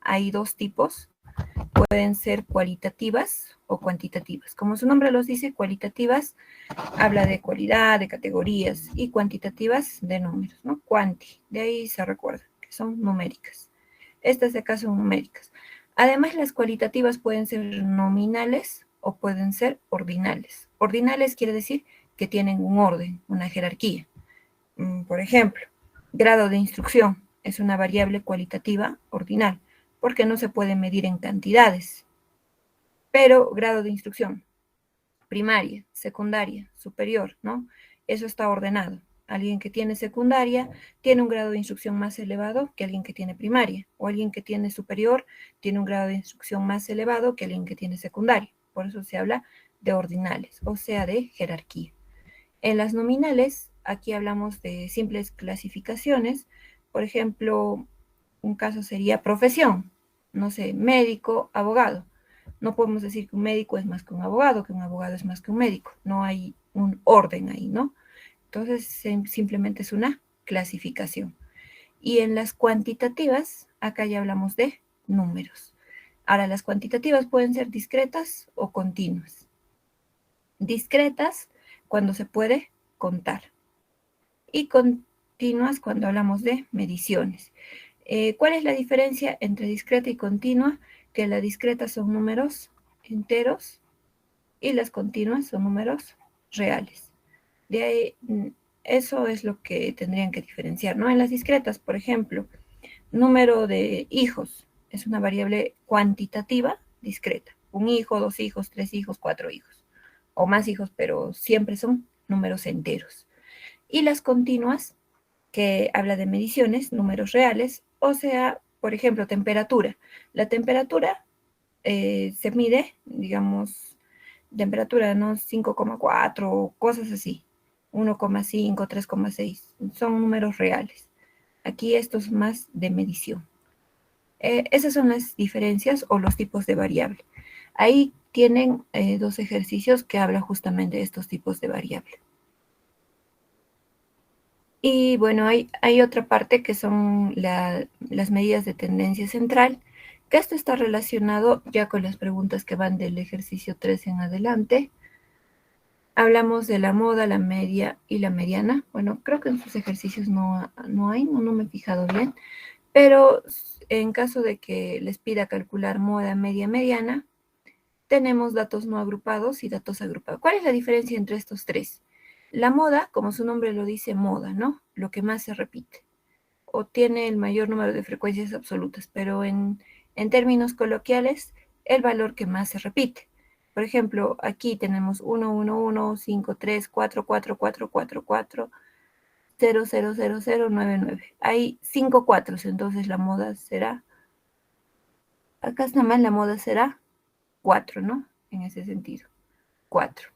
hay dos tipos. Pueden ser cualitativas o cuantitativas. Como su nombre los dice, cualitativas habla de cualidad, de categorías, y cuantitativas de números, ¿no? Cuanti, de ahí se recuerda, que son numéricas. Estas de acá son numéricas. Además, las cualitativas pueden ser nominales o pueden ser ordinales. Ordinales quiere decir que tienen un orden, una jerarquía. Por ejemplo, grado de instrucción es una variable cualitativa ordinal, porque no se puede medir en cantidades. Pero grado de instrucción, primaria, secundaria, superior, ¿no? Eso está ordenado. Alguien que tiene secundaria tiene un grado de instrucción más elevado que alguien que tiene primaria, o alguien que tiene superior tiene un grado de instrucción más elevado que alguien que tiene secundaria. Por eso se habla de ordinales, o sea, de jerarquía. En las nominales, aquí hablamos de simples clasificaciones. Por ejemplo, un caso sería profesión, no sé, médico, abogado. No podemos decir que un médico es más que un abogado es más que un médico. No hay un orden ahí, ¿no? Entonces, simplemente es una clasificación. Y en las cuantitativas, acá ya hablamos de números. Ahora, las cuantitativas pueden ser discretas o continuas. Discretas cuando se puede contar. Y continuas cuando hablamos de mediciones. ¿Cuál es la diferencia entre discreta y continua? Que la discreta son números enteros y las continuas son números reales. De ahí, eso es lo que tendrían que diferenciar, ¿no? En las discretas, por ejemplo, número de hijos es una variable cuantitativa discreta. Un hijo, dos hijos, tres hijos, cuatro hijos. O más hijos, pero siempre son números enteros. Y las continuas, que habla de mediciones, números reales, o sea, por ejemplo, temperatura. La temperatura se mide, digamos, temperatura, ¿no? 5,4, cosas así. 1,5, 3,6. Son números reales. Aquí esto es más de medición. Esas son las diferencias o los tipos de variable. Ahí tienen dos ejercicios que hablan justamente de estos tipos de variable. Y bueno, hay otra parte que son las medidas de tendencia central, que esto está relacionado ya con las preguntas que van del ejercicio 3 en adelante. Hablamos de la moda, la media y la mediana. Bueno, creo que en sus ejercicios no hay, no me he fijado bien, pero en caso de que les pida calcular moda, media, mediana, tenemos datos no agrupados y datos agrupados. ¿Cuál es la diferencia entre estos tres? La moda, como su nombre lo dice, moda, ¿no? Lo que más se repite. O tiene el mayor número de frecuencias absolutas, pero en términos coloquiales, el valor que más se repite. Por ejemplo, aquí tenemos 1, 1, 1, 5, 3, 4, 4, 4, 4, 4, 0, 0, 0, 0, 9, 9. Hay 5 cuatros, entonces la moda será, acá está mal, la moda será 4, ¿no? En ese sentido, 4.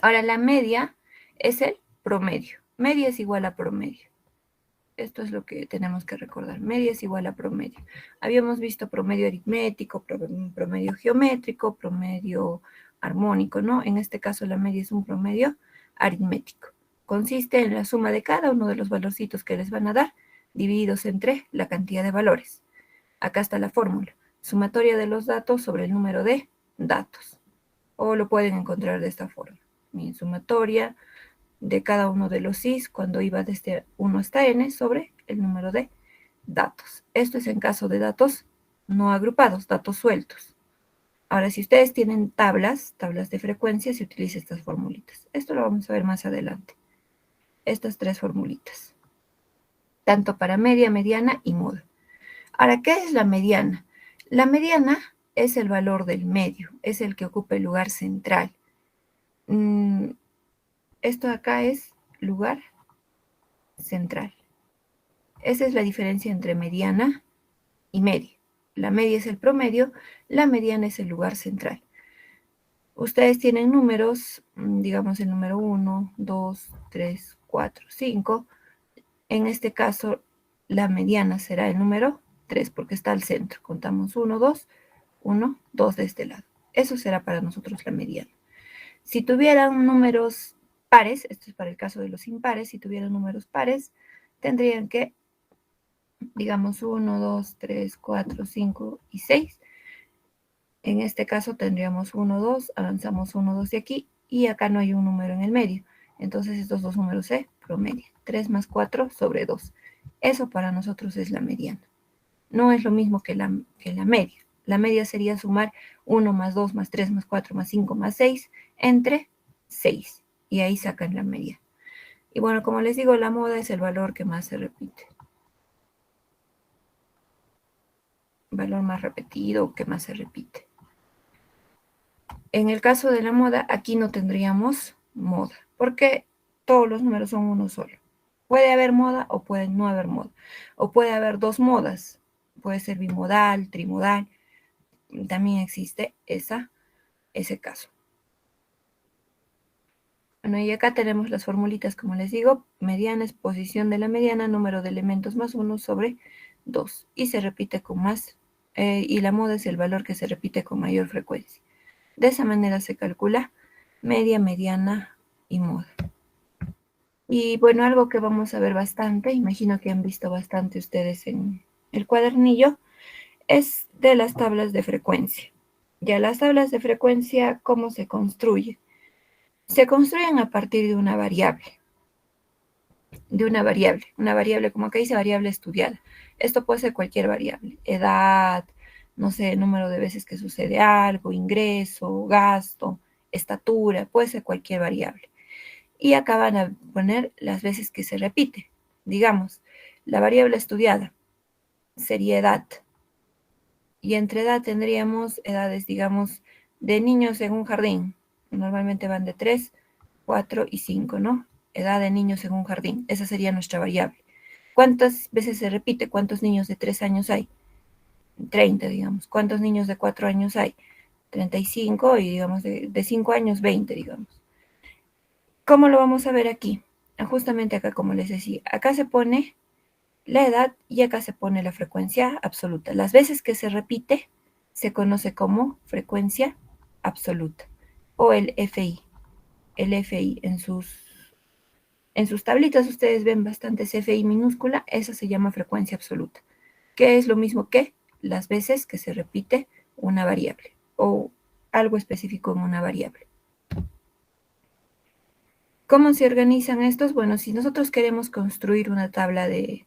Ahora, la media es el promedio. Media es igual a promedio. Esto es lo que tenemos que recordar. Media es igual a promedio. Habíamos visto promedio aritmético, promedio geométrico, promedio armónico, ¿no? En este caso, la media es un promedio aritmético. Consiste en la suma de cada uno de los valorcitos que les van a dar, divididos entre la cantidad de valores. Acá está la fórmula. Sumatoria de los datos sobre el número de datos. O lo pueden encontrar de esta forma. Mi sumatoria de cada uno de los is cuando iba desde 1 hasta n sobre el número de datos. Esto es en caso de datos no agrupados, datos sueltos. Ahora, si ustedes tienen tablas de frecuencia, se utiliza estas formulitas. Esto lo vamos a ver más adelante. Estas tres formulitas. Tanto para media, mediana y moda. Ahora, ¿qué es la mediana? La mediana es el valor del medio, es el que ocupa el lugar central. Esto acá es lugar central. Esa es la diferencia entre mediana y media. La media es el promedio, la mediana es el lugar central. Ustedes tienen números, digamos el número 1, 2, 3, 4, 5. En este caso, la mediana será el número 3 porque está al centro. Contamos 1, 2, 1, 2 de este lado. Eso será para nosotros la mediana. Si tuvieran números pares, esto es para el caso de los impares, si tuvieran números pares, tendrían que digamos 1, 2, 3, 4, 5 y 6. En este caso tendríamos 1, 2, avanzamos 1, 2 de aquí, y acá no hay un número en el medio. Entonces estos dos números se promedian. 3 más 4 sobre 2. Eso para nosotros es la mediana. No es lo mismo que la media. La media sería sumar 1 más 2 más 3 más 4 más 5 más 6 entre 6. Y ahí sacan la media. Y bueno, como les digo, la moda es el valor que más se repite. Valor más repetido, que más se repite. En el caso de la moda, aquí no tendríamos moda, porque todos los números son uno solo. Puede haber moda o puede no haber moda. O puede haber dos modas. Puede ser bimodal, trimodal. También existe ese caso. Bueno, y acá tenemos las formulitas, como les digo. Mediana es posición de la mediana, número de elementos más 1 sobre 2. Y se repite con más, y la moda es el valor que se repite con mayor frecuencia. De esa manera se calcula media, mediana y moda. Y bueno, algo que vamos a ver bastante, imagino que han visto bastante ustedes en el cuadernillo, es de las tablas de frecuencia. Ya las tablas de frecuencia, ¿cómo se construyen? Se construyen a partir de una variable. Una variable, como acá dice, variable estudiada. Esto puede ser cualquier variable, edad, no sé, número de veces que sucede algo, ingreso, gasto, estatura, puede ser cualquier variable. Y acá van a poner las veces que se repite. Digamos, la variable estudiada sería edad. Y entre edad tendríamos edades, digamos, de niños en un jardín. Normalmente van de 3, 4 y 5, ¿no? Edad de niños en un jardín. Esa sería nuestra variable. ¿Cuántas veces se repite? ¿Cuántos niños de 3 años hay? 30, digamos. ¿Cuántos niños de 4 años hay? 35 y digamos de 5 años, 20, digamos. ¿Cómo lo vamos a ver aquí? Justamente acá, como les decía, acá se pone la edad y acá se pone la frecuencia absoluta. Las veces que se repite se conoce como frecuencia absoluta o el FI. El FI en sus tablitas ustedes ven bastantes FI minúscula, esa se llama frecuencia absoluta, que es lo mismo que las veces que se repite una variable o algo específico en una variable. ¿Cómo se organizan estos? Bueno, si nosotros queremos construir una tabla de...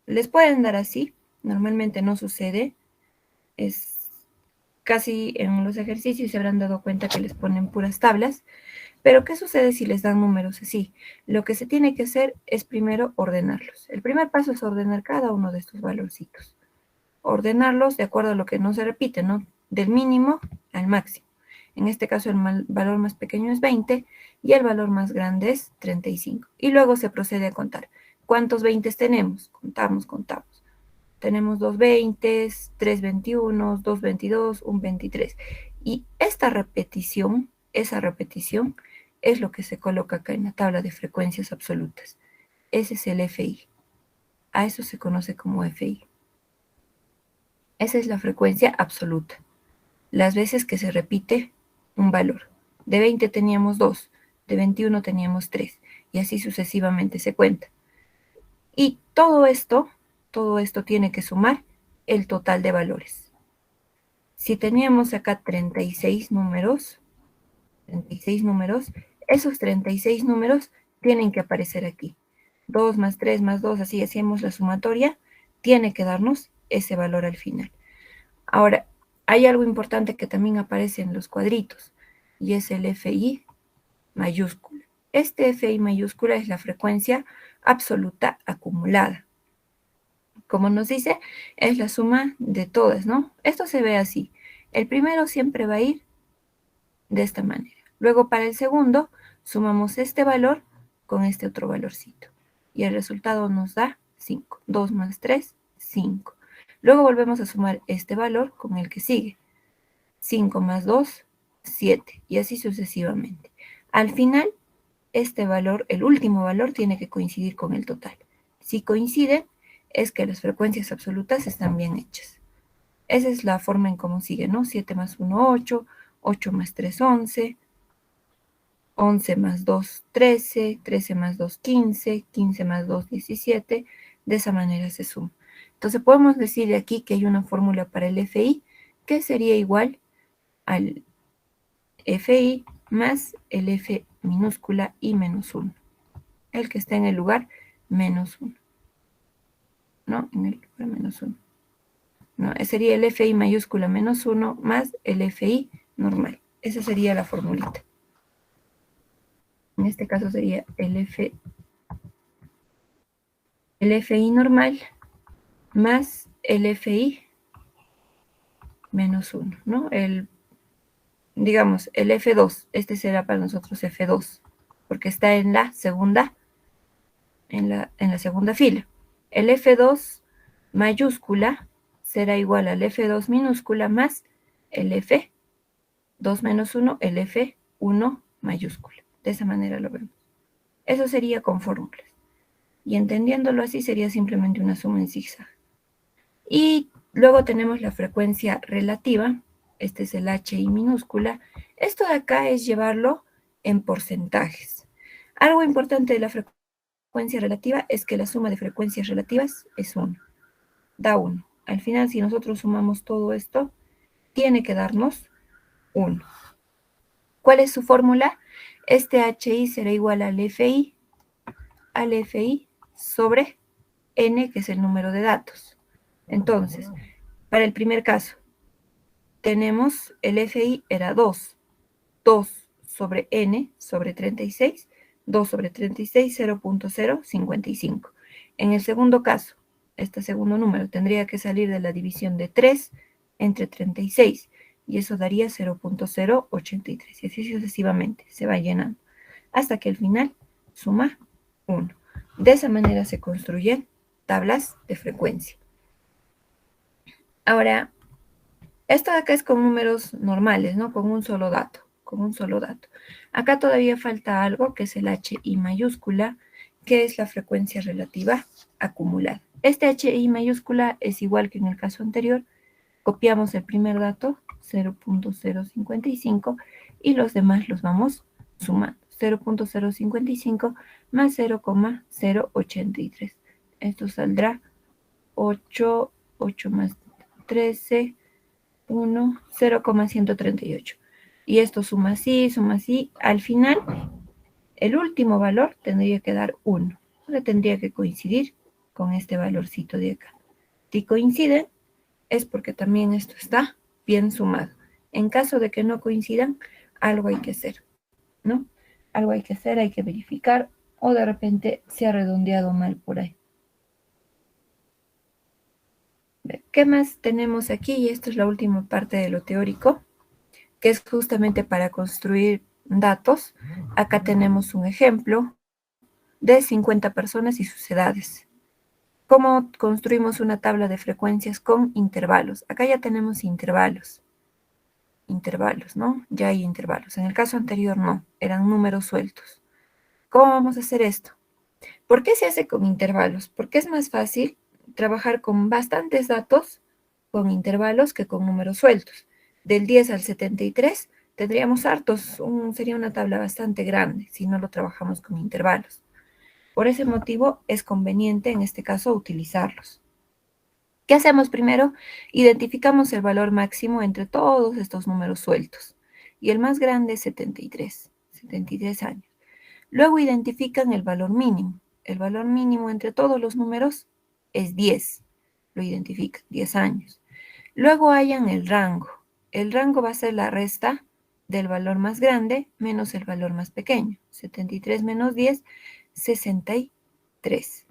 Les pueden dar así, normalmente no sucede, es casi en los ejercicios se habrán dado cuenta que les ponen puras tablas, pero ¿qué sucede si les dan números así? Lo que se tiene que hacer es primero ordenarlos. El primer paso es ordenar cada uno de estos valorcitos. Ordenarlos de acuerdo a lo que no se repite, ¿no? Del mínimo al máximo. En este caso el valor más pequeño es 20 y el valor más grande es 35. Y luego se procede a contar. ¿Cuántos 20 tenemos? Contamos. Tenemos 2 20, 3 21, 2 22, un 23. Y esa repetición es lo que se coloca acá en la tabla de frecuencias absolutas. Ese es el FI. A eso se conoce como FI. Esa es la frecuencia absoluta. Las veces que se repite un valor. De 20 teníamos 2, de 21 teníamos 3, y así sucesivamente se cuenta. Y todo esto tiene que sumar el total de valores. Si teníamos acá 36 números, esos 36 números tienen que aparecer aquí. 2 más 3 más 2, así hacemos la sumatoria, tiene que darnos ese valor al final. Ahora, hay algo importante que también aparece en los cuadritos, y es el FI mayúscula. Este FI mayúscula es la frecuencia absoluta acumulada. Como nos dice, es la suma de todas, ¿no? Esto se ve así. El primero siempre va a ir de esta manera. Luego para el segundo, sumamos este valor con este otro valorcito. Y el resultado nos da 5. 2 más 3, 5. Luego volvemos a sumar este valor con el que sigue. 5 más 2, 7. Y así sucesivamente. Al final, este valor, el último valor, tiene que coincidir con el total. Si coinciden, es que las frecuencias absolutas están bien hechas. Esa es la forma en cómo sigue, ¿no? 7 más 1, 8. 8 más 3, 11. 11 más 2, 13. 13 más 2, 15. 15 más 2, 17. De esa manera se suma. Entonces podemos decir aquí que hay una fórmula para el FI que sería igual al FI más el F minúscula y menos 1. El que está en el lugar menos 1. ¿No? En el lugar menos 1. ¿No? Sería el FI mayúscula menos 1 más el FI normal. Esa sería la formulita. En este caso sería el FI normal más el FI menos 1, ¿no? Digamos, el F2, este será para nosotros F2, porque está en la segunda, en la segunda fila. El F2 mayúscula será igual al F2 minúscula más el F2 menos 1, el F1 mayúscula. De esa manera lo vemos. Eso sería con fórmulas. Y entendiéndolo así sería simplemente una suma en zigzag. Y luego tenemos la frecuencia relativa. Este es el HI minúscula. Esto de acá es llevarlo en porcentajes. Algo importante de la frecuencia relativa es que la suma de frecuencias relativas es 1. Da 1. Al final, si nosotros sumamos todo esto, tiene que darnos 1. ¿Cuál es su fórmula? Este HI será igual al FI sobre N, que es el número de datos. Entonces, para el primer caso, tenemos el FI era 2. 2 sobre N sobre 36. 2 sobre 36, 0.055. En el segundo caso, este segundo número tendría que salir de la división de 3 entre 36. Y eso daría 0.083. Y así sucesivamente se va llenando. Hasta que al final suma 1. De esa manera se construyen tablas de frecuencia. Ahora, esto de acá es con números normales, ¿no? Con un solo dato. Acá todavía falta algo que es el HI mayúscula, que es la frecuencia relativa acumulada. Este HI mayúscula es igual que en el caso anterior. Copiamos el primer dato, 0.055, y los demás los vamos sumando. 0.055 más 0.083. Esto saldrá 8 más 13, 1, 0.138. Y esto suma así. Al final, el último valor tendría que dar 1. Ahora tendría que coincidir con este valorcito de acá. Si coinciden, es porque también esto está bien sumado. En caso de que no coincidan, algo hay que hacer, ¿no? Algo hay que hacer, hay que verificar, o de repente se ha redondeado mal por ahí. ¿Qué más tenemos aquí? Y esta es la última parte de lo teórico, que es justamente para construir datos. Acá tenemos un ejemplo de 50 personas y sus edades. ¿Cómo construimos una tabla de frecuencias con intervalos? Acá ya tenemos intervalos, ¿no? Ya hay intervalos. En el caso anterior no, eran números sueltos. ¿Cómo vamos a hacer esto? ¿Por qué se hace con intervalos? Porque es más fácil trabajar con bastantes datos con intervalos que con números sueltos. Del 10 al 73 tendríamos hartos, sería una tabla bastante grande si no lo trabajamos con intervalos. Por ese motivo es conveniente en este caso utilizarlos. ¿Qué hacemos primero? Identificamos el valor máximo entre todos estos números sueltos. Y el más grande es 73 años. Luego identifican el valor mínimo. El valor mínimo entre todos los números es 10. Lo identifican, 10 años. Luego hallan el rango. El rango va a ser la resta del valor más grande menos el valor más pequeño. 73 menos 10, 63.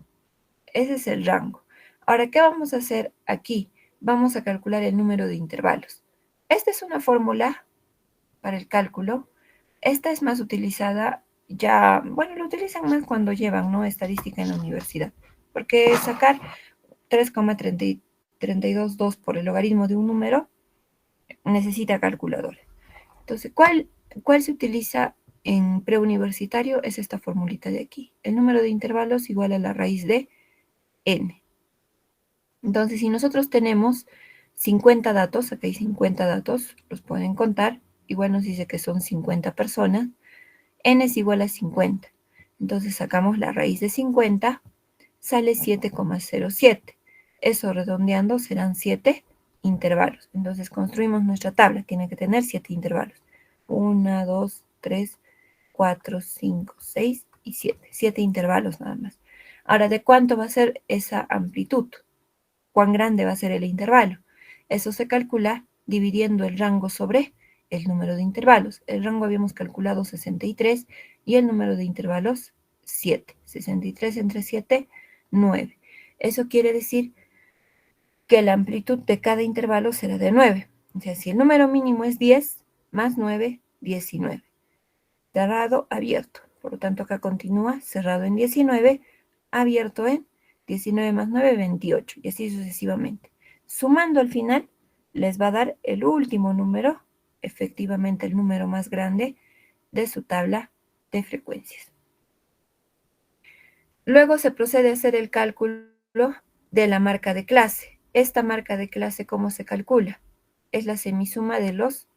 Ese es el rango. Ahora, ¿qué vamos a hacer aquí? Vamos a calcular el número de intervalos. Esta es una fórmula para el cálculo. Esta es más utilizada ya, bueno, lo utilizan más cuando llevan, ¿no?, estadística en la universidad. Porque sacar 3,322 por el logaritmo de un número necesita calculadora. Entonces, ¿cuál se utiliza en preuniversitario? Es esta formulita de aquí. El número de intervalos igual a la raíz de n. Entonces, si nosotros tenemos 50 datos, acá hay 50 datos, los pueden contar, igual nos dice que son 50 personas, n es igual a 50. Entonces, sacamos la raíz de 50, sale 7,07. Eso redondeando serán 7 intervalos. Entonces construimos nuestra tabla. Tiene que tener 7 intervalos. 1, 2, 3, 4, 5, 6 y 7. 7 intervalos nada más. Ahora, ¿de cuánto va a ser esa amplitud? ¿Cuán grande va a ser el intervalo? Eso se calcula dividiendo el rango sobre el número de intervalos. El rango habíamos calculado 63 y el número de intervalos 7. 63 entre 7, 9. Eso quiere decir que la amplitud de cada intervalo será de 9. O sea, si el número mínimo es 10, más 9, 19. Cerrado, abierto. Por lo tanto, acá continúa cerrado en 19, abierto en 19 más 9, 28. Y así sucesivamente. Sumando al final, les va a dar el último número, efectivamente el número más grande de su tabla de frecuencias. Luego se procede a hacer el cálculo de la marca de clase. Esta marca de clase, ¿cómo se calcula? Es la semisuma de los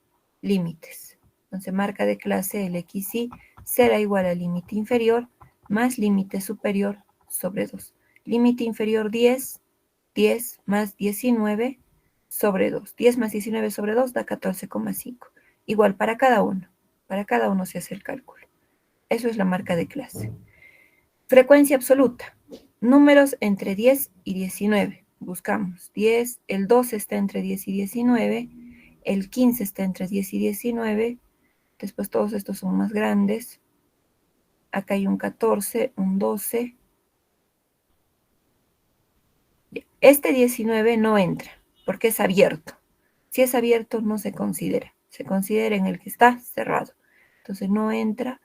límites. Entonces, marca de clase, el XY, será igual al límite inferior más límite superior sobre 2. Límite inferior 10, 10 más 19 sobre 2. 10 más 19 sobre 2 da 14,5. Igual para cada uno. Para cada uno se hace el cálculo. Eso es la marca de clase. Frecuencia absoluta. Números entre 10 y 19. Buscamos 10, el 12 está entre 10 y 19, el 15 está entre 10 y 19, después todos estos son más grandes. Acá hay un 14, un 12. Este 19 no entra, porque es abierto. Si es abierto, no se considera. Se considera en el que está cerrado. Entonces no entra.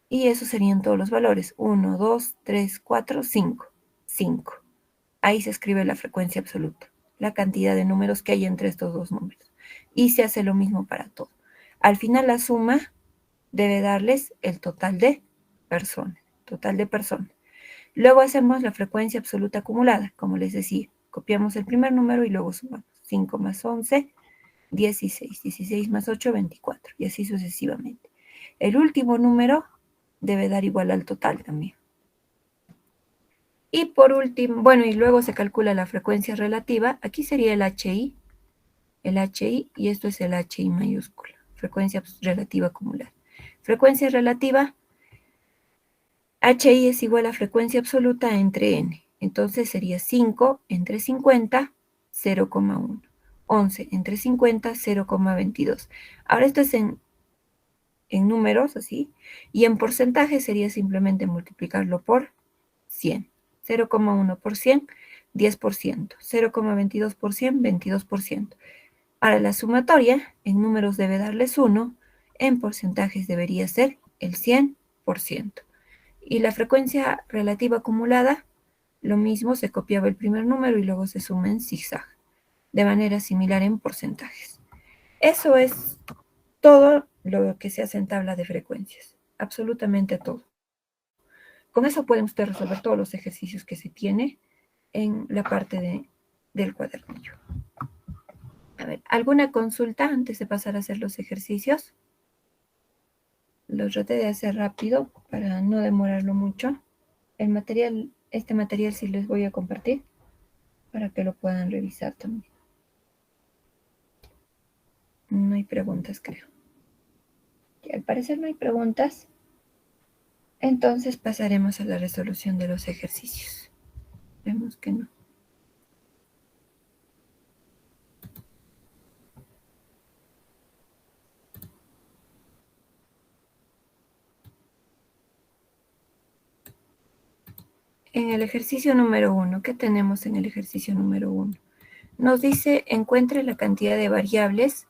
Y esos serían todos los valores. 1, 2, 3, 4, 5. 5. Ahí se escribe la frecuencia absoluta, la cantidad de números que hay entre estos dos números. Y se hace lo mismo para todo. Al final la suma debe darles el total de personas. Total de personas. Luego hacemos la frecuencia absoluta acumulada, como les decía. Copiamos el primer número y luego sumamos. 5 más 11, 16. 16 más 8, 24. Y así sucesivamente. El último número debe dar igual al total también. Y por último, bueno, y luego se calcula la frecuencia relativa. Aquí sería el HI, y esto es el HI mayúscula. Frecuencia relativa acumulada. Frecuencia relativa, HI es igual a frecuencia absoluta entre N. Entonces sería 5 entre 50, 0,1. 11 entre 50, 0,22. Ahora esto es en números, así. Y en porcentaje sería simplemente multiplicarlo por 100. 0,1 por 100, 10%. 0,22 por 100, 22%. Ahora la sumatoria en números debe darles 1, en porcentajes debería ser el 100%. Y la frecuencia relativa acumulada, lo mismo, se copiaba el primer número y luego se suma en zigzag, de manera similar en porcentajes. Eso es todo lo que se hace en tabla de frecuencias, absolutamente todo. Con eso pueden ustedes resolver todos los ejercicios que se tiene en la parte del cuadernillo. A ver, ¿alguna consulta antes de pasar a hacer los ejercicios? Los traté de hacer rápido para no demorarlo mucho. Este material sí les voy a compartir para que lo puedan revisar también. No hay preguntas, creo. Y al parecer no hay preguntas. Entonces pasaremos a la resolución de los ejercicios. Vemos que no. En el ejercicio número 1, ¿qué tenemos en el ejercicio número 1? Nos dice, encuentre la cantidad de variables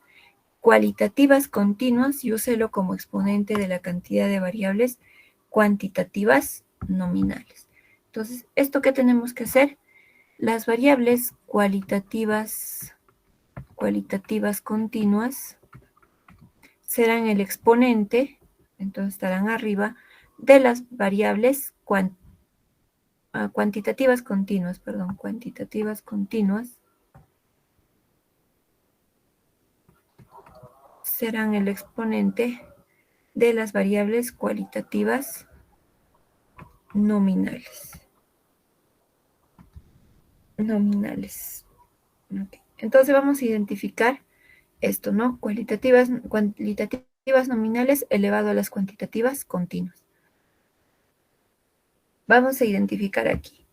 cualitativas continuas y úselo como exponente de la cantidad de variables cuantitativas nominales. Entonces, ¿esto qué tenemos que hacer? Las variables cualitativas continuas serán el exponente, entonces estarán arriba, de las variables cuantitativas continuas, serán el exponente de las variables cualitativas nominales. nominales. Ok. Entonces vamos a identificar esto, ¿no? Cualitativas nominales elevado a las cuantitativas continuas. Vamos a identificar aquí.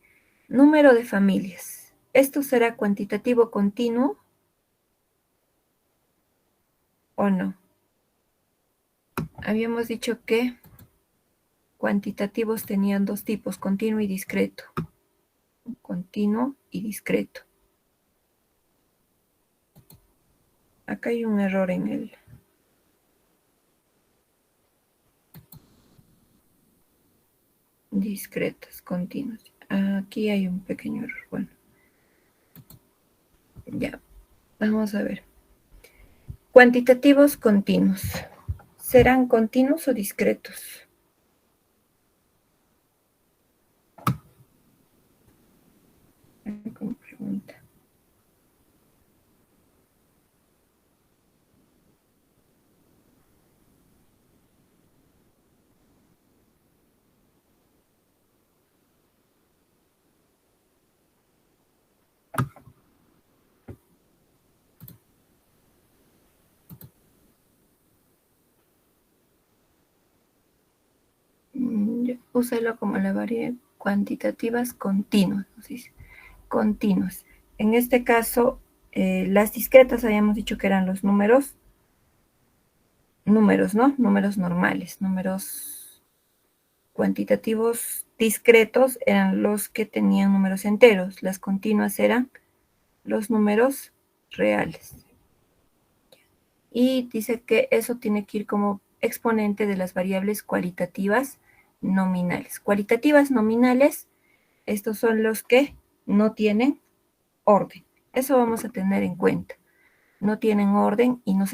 Número de familias. ¿Esto será cuantitativo continuo o no? Habíamos dicho que cuantitativos tenían dos tipos, continuo y discreto. Continuo y discreto. Acá hay un error en el... Discretos, continuos. Aquí hay un pequeño error. Bueno, ya. Vamos a ver. Cuantitativos continuos. ¿Serán continuos o discretos? Como pregunta. Úsalo como la variable cuantitativas continuas. Continuas. En este caso, las discretas habíamos dicho que eran los números, ¿no? Números normales, números cuantitativos discretos eran los que tenían números enteros. Las continuas eran los números reales. Y dice que eso tiene que ir como exponente de las variables cualitativas nominales. Cualitativas nominales, estos son los que no tienen orden. Eso vamos a tener en cuenta. No tienen orden y no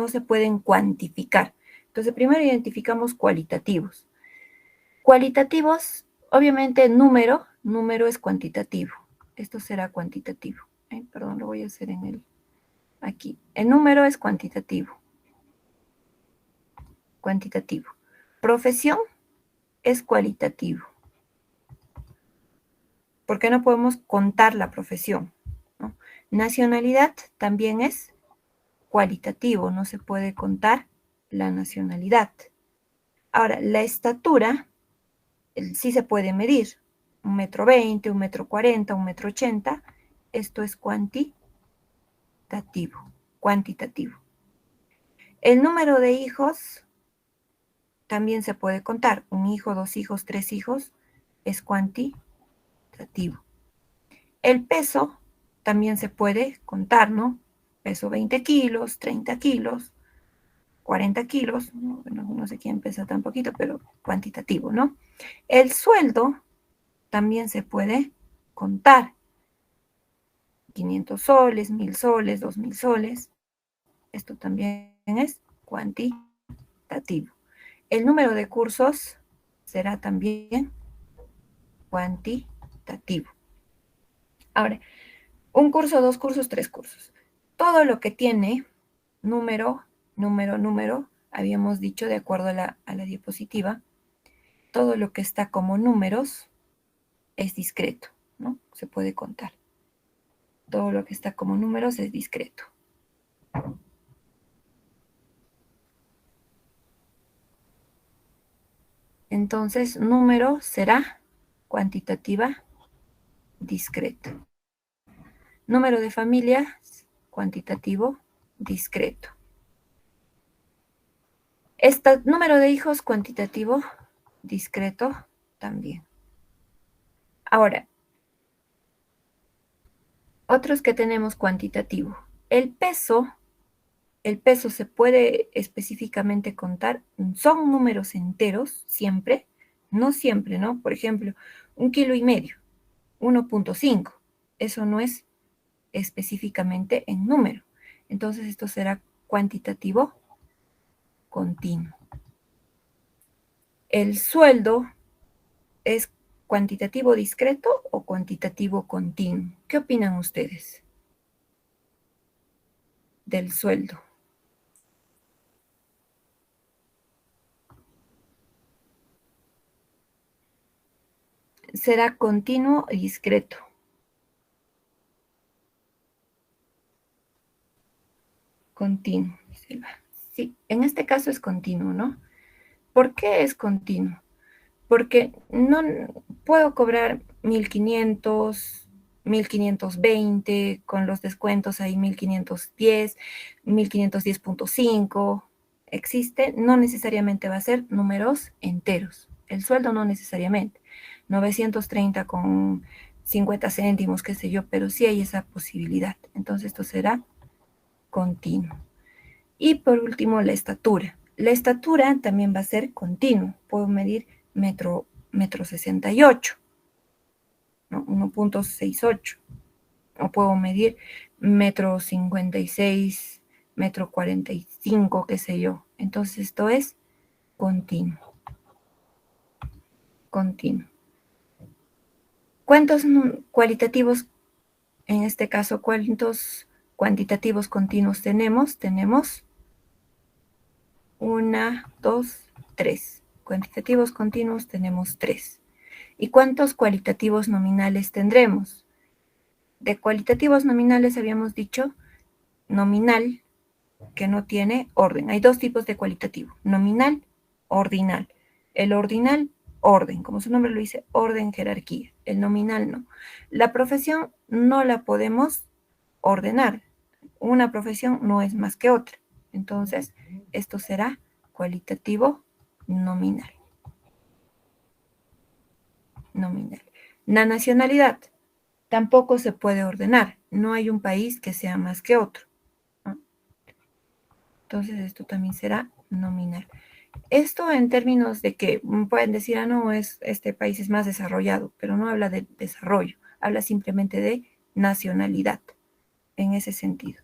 se pueden cuantificar. Entonces, primero identificamos cualitativos. Cualitativos, obviamente número es cuantitativo. Esto será cuantitativo. Perdón, lo voy a hacer en el... Aquí. El número es cuantitativo. Cuantitativo. Profesión es cualitativo. Porque no podemos contar la profesión, ¿no? Nacionalidad también es cualitativo, no se puede contar la nacionalidad. Ahora, la estatura sí se puede medir. 1,20 m, 1,40 m, 1,80 m. Esto es cuantitativo. El número de hijos también se puede contar. 1 hijo, 2 hijos, 3 hijos es cuantitativo. El peso también se puede contar, ¿no? Peso 20 kilos, 30 kilos, 40 kilos. Bueno, no sé quién pesa tan poquito, pero cuantitativo, ¿no? El sueldo también se puede contar. 500 soles, 1,000 soles, 2,000 soles. Esto también es cuantitativo. El número de cursos será también cuantitativo. Ahora, un curso, 2 cursos, 3 cursos. Todo lo que tiene número, habíamos dicho de acuerdo a la diapositiva, todo lo que está como números es discreto, ¿no? Se puede contar. Todo lo que está como números es discreto. Entonces, número será cuantitativa discreto. Número de familias, cuantitativo discreto. Número de hijos, cuantitativo discreto también. Ahora, otros que tenemos cuantitativo. El peso se puede específicamente contar, son números enteros siempre, no siempre, ¿no? Por ejemplo, 1,5 kg, 1,5. Eso no es específicamente en número. Entonces esto será cuantitativo continuo. ¿El sueldo es cuantitativo discreto o cuantitativo continuo? ¿Qué opinan ustedes del sueldo? ¿Será continuo o discreto? Continuo, dice Elba. Sí, en este caso es continuo, ¿no? ¿Por qué es continuo? Porque no puedo cobrar 1.500, 1.520, con los descuentos ahí 1.510, 1.510.5. Existe, no necesariamente va a ser números enteros. El sueldo no necesariamente. 930 con 50 céntimos, qué sé yo, pero sí hay esa posibilidad. Entonces esto será continuo. Y por último, la estatura. La estatura también va a ser continuo. Puedo medir metro 68, ¿no? 1.68. O puedo medir metro 56, metro 45, qué sé yo. Entonces esto es continuo. Continuo. ¿Cuántos cualitativos, en este caso, cuántos cuantitativos continuos tenemos? Tenemos 1, 2, 3. Cuantitativos continuos tenemos 3. ¿Y cuántos cualitativos nominales tendremos? De cualitativos nominales habíamos dicho nominal, que no tiene orden. Hay dos tipos de cualitativo, nominal, ordinal. El ordinal, orden, como su nombre lo dice, orden, jerarquía. El nominal no. La profesión no la podemos ordenar. Una profesión no es más que otra. Entonces, esto será cualitativo nominal. Nominal. La nacionalidad tampoco se puede ordenar. No hay un país que sea más que otro, ¿no? Entonces, esto también será nominal. Esto en términos de que pueden decir, no, este país es más desarrollado, pero no habla de desarrollo, habla simplemente de nacionalidad, en ese sentido.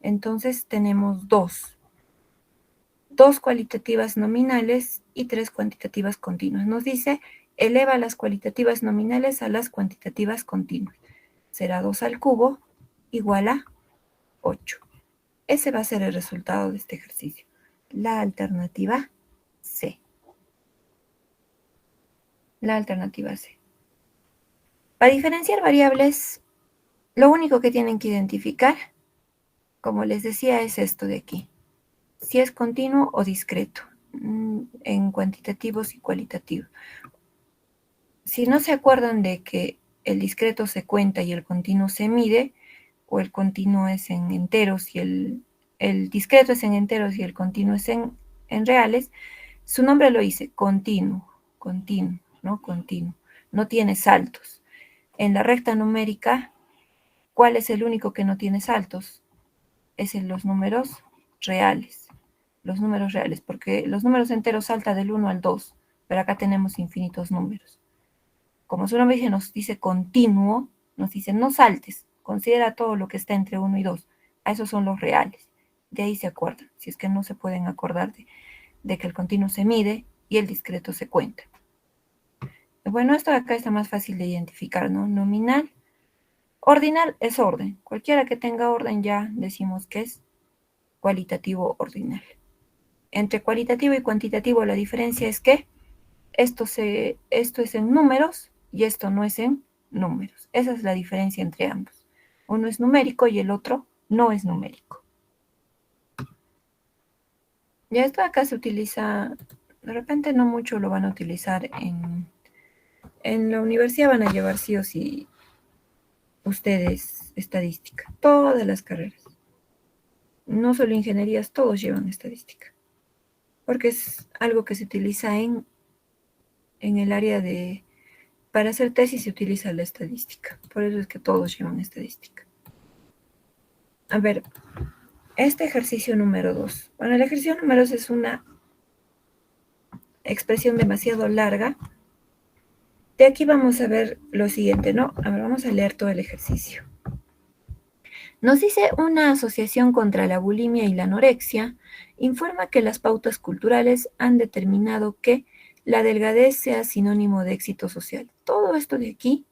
Entonces, tenemos dos cualitativas nominales y 3 cuantitativas continuas. Nos dice, eleva las cualitativas nominales a las cuantitativas continuas. Será 2 al cubo igual a 8. Ese va a ser el resultado de este ejercicio. La alternativa C. La alternativa C. Para diferenciar variables, lo único que tienen que identificar, como les decía, es esto de aquí. Si es continuo o discreto, en cuantitativos y cualitativos. Si no se acuerdan de que el discreto se cuenta y el continuo se mide, o el continuo es en enteros y el discreto es en enteros y el continuo es en reales, su nombre lo dice, continuo, ¿no? Continuo. No tiene saltos. En la recta numérica, ¿cuál es el único que no tiene saltos? Es en los números reales. Los números reales, porque los números enteros saltan del 1 al 2, pero acá tenemos infinitos números. Como su nombre dice, nos dice continuo, nos dice no saltes, considera todo lo que está entre 1 y 2. A esos son los reales. De ahí se acuerdan, si es que no se pueden acordar de que el continuo se mide y el discreto se cuenta. Bueno, esto de acá está más fácil de identificar, ¿no? Nominal. Ordinal es orden. Cualquiera que tenga orden ya decimos que es cualitativo ordinal. Entre cualitativo y cuantitativo la diferencia es que esto es en números y esto no es en números. Esa es la diferencia entre ambos. Uno es numérico y el otro no es numérico. Ya esto acá se utiliza, de repente no mucho lo van a utilizar en la universidad, van a llevar sí o sí ustedes estadística, todas las carreras. No solo ingenierías, todos llevan estadística, porque es algo que se utiliza en el área de, para hacer tesis se utiliza la estadística, por eso es que todos llevan estadística. A ver, este ejercicio número 2. Bueno, el ejercicio número 2 es una expresión demasiado larga. De aquí vamos a ver lo siguiente, ¿no? A ver, vamos a leer todo el ejercicio. Nos dice una asociación contra la bulimia y la anorexia, informa que las pautas culturales han determinado que la delgadez sea sinónimo de éxito social. Todo esto de aquí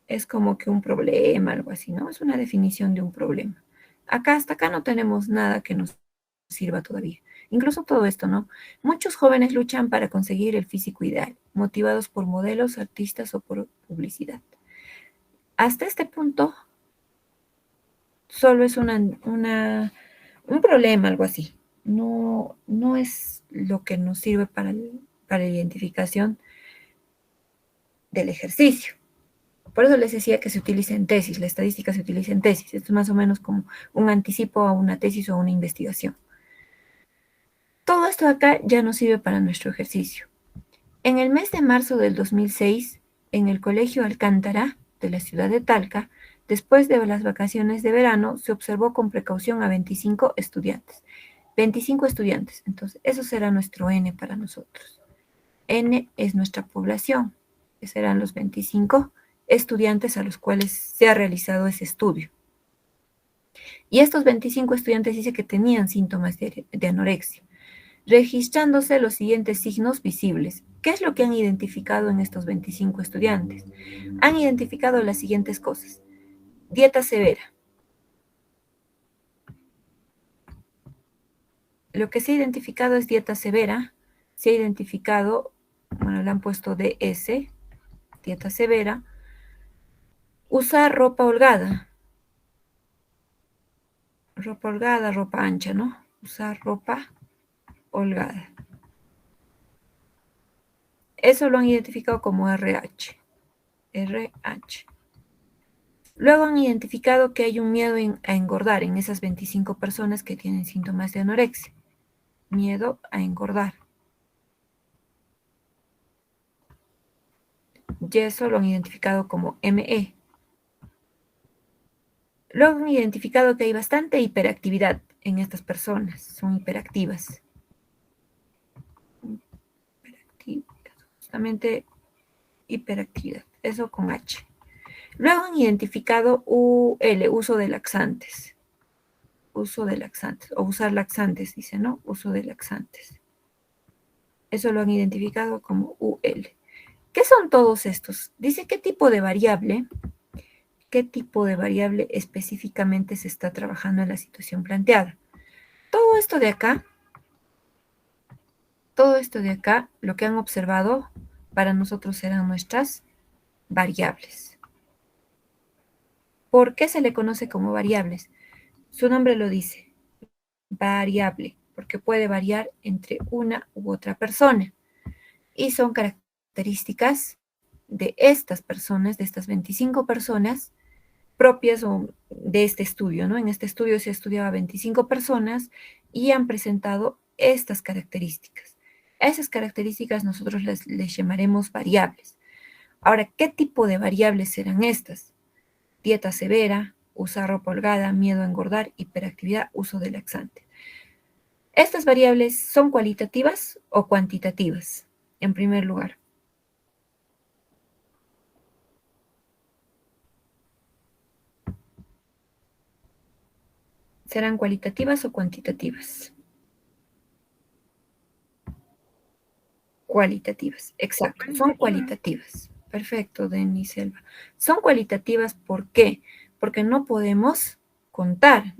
es como que un problema, algo así, ¿no? Es una definición de un problema. Acá, hasta acá no tenemos nada que nos sirva todavía. Incluso todo esto, ¿no? Muchos jóvenes luchan para conseguir el físico ideal, motivados por modelos, artistas o por publicidad. Hasta este punto, Solo es un problema, algo así. No es lo que nos sirve para la identificación del ejercicio. Por eso les decía que se utiliza en tesis, la estadística se utiliza en tesis. Esto es más o menos como un anticipo a una tesis o a una investigación. Todo esto de acá ya nos sirve para nuestro ejercicio. En el mes de marzo del 2006, en el Colegio Alcántara de la ciudad de Talca, después de las vacaciones de verano, se observó con precaución a 25 estudiantes. 25 estudiantes. Entonces, eso será nuestro N para nosotros. N es nuestra población, que serán los 25 estudiantes a los cuales se ha realizado ese estudio. Y estos 25 estudiantes dice que tenían síntomas de anorexia, registrándose los siguientes signos visibles. ¿Qué es lo que han identificado en estos 25 estudiantes? Han identificado las siguientes cosas. Dieta severa. Lo que se ha identificado es dieta severa. Se ha identificado, bueno, le han puesto DS, dieta severa. Usar ropa holgada. Ropa holgada, ropa ancha, ¿no? Usar ropa holgada. Eso lo han identificado como RH. RH. Luego han identificado que hay un miedo a engordar en esas 25 personas que tienen síntomas de anorexia. Miedo a engordar. Y eso lo han identificado como ME. Luego han identificado que hay bastante hiperactividad en estas personas. Son hiperactivas. Justamente hiperactividad. Eso con H. Luego han identificado UL, uso de laxantes. Uso de laxantes, o usar laxantes, dice, ¿no? Uso de laxantes. Eso lo han identificado como UL. ¿Qué son todos estos? Dice qué tipo de variable específicamente se está trabajando en la situación planteada. Todo esto de acá, lo que han observado, para nosotros serán nuestras variables. ¿Por qué se le conoce como variables? Su nombre lo dice, variable, porque puede variar entre una u otra persona. Y son características de estas personas, de estas 25 personas, propias de este estudio, ¿no? En este estudio se estudiaba 25 personas y han presentado estas características. A esas características nosotros les llamaremos variables. Ahora, ¿qué tipo de variables serán estas? Dieta severa, usar ropa holgada, miedo a engordar, hiperactividad, uso de laxante. Estas variables son cualitativas o cuantitativas, en primer lugar. ¿Serán cualitativas o cuantitativas? Cualitativas, exacto, son cualitativas. Perfecto, Denis Selva. Son cualitativas, ¿por qué? Porque no podemos contar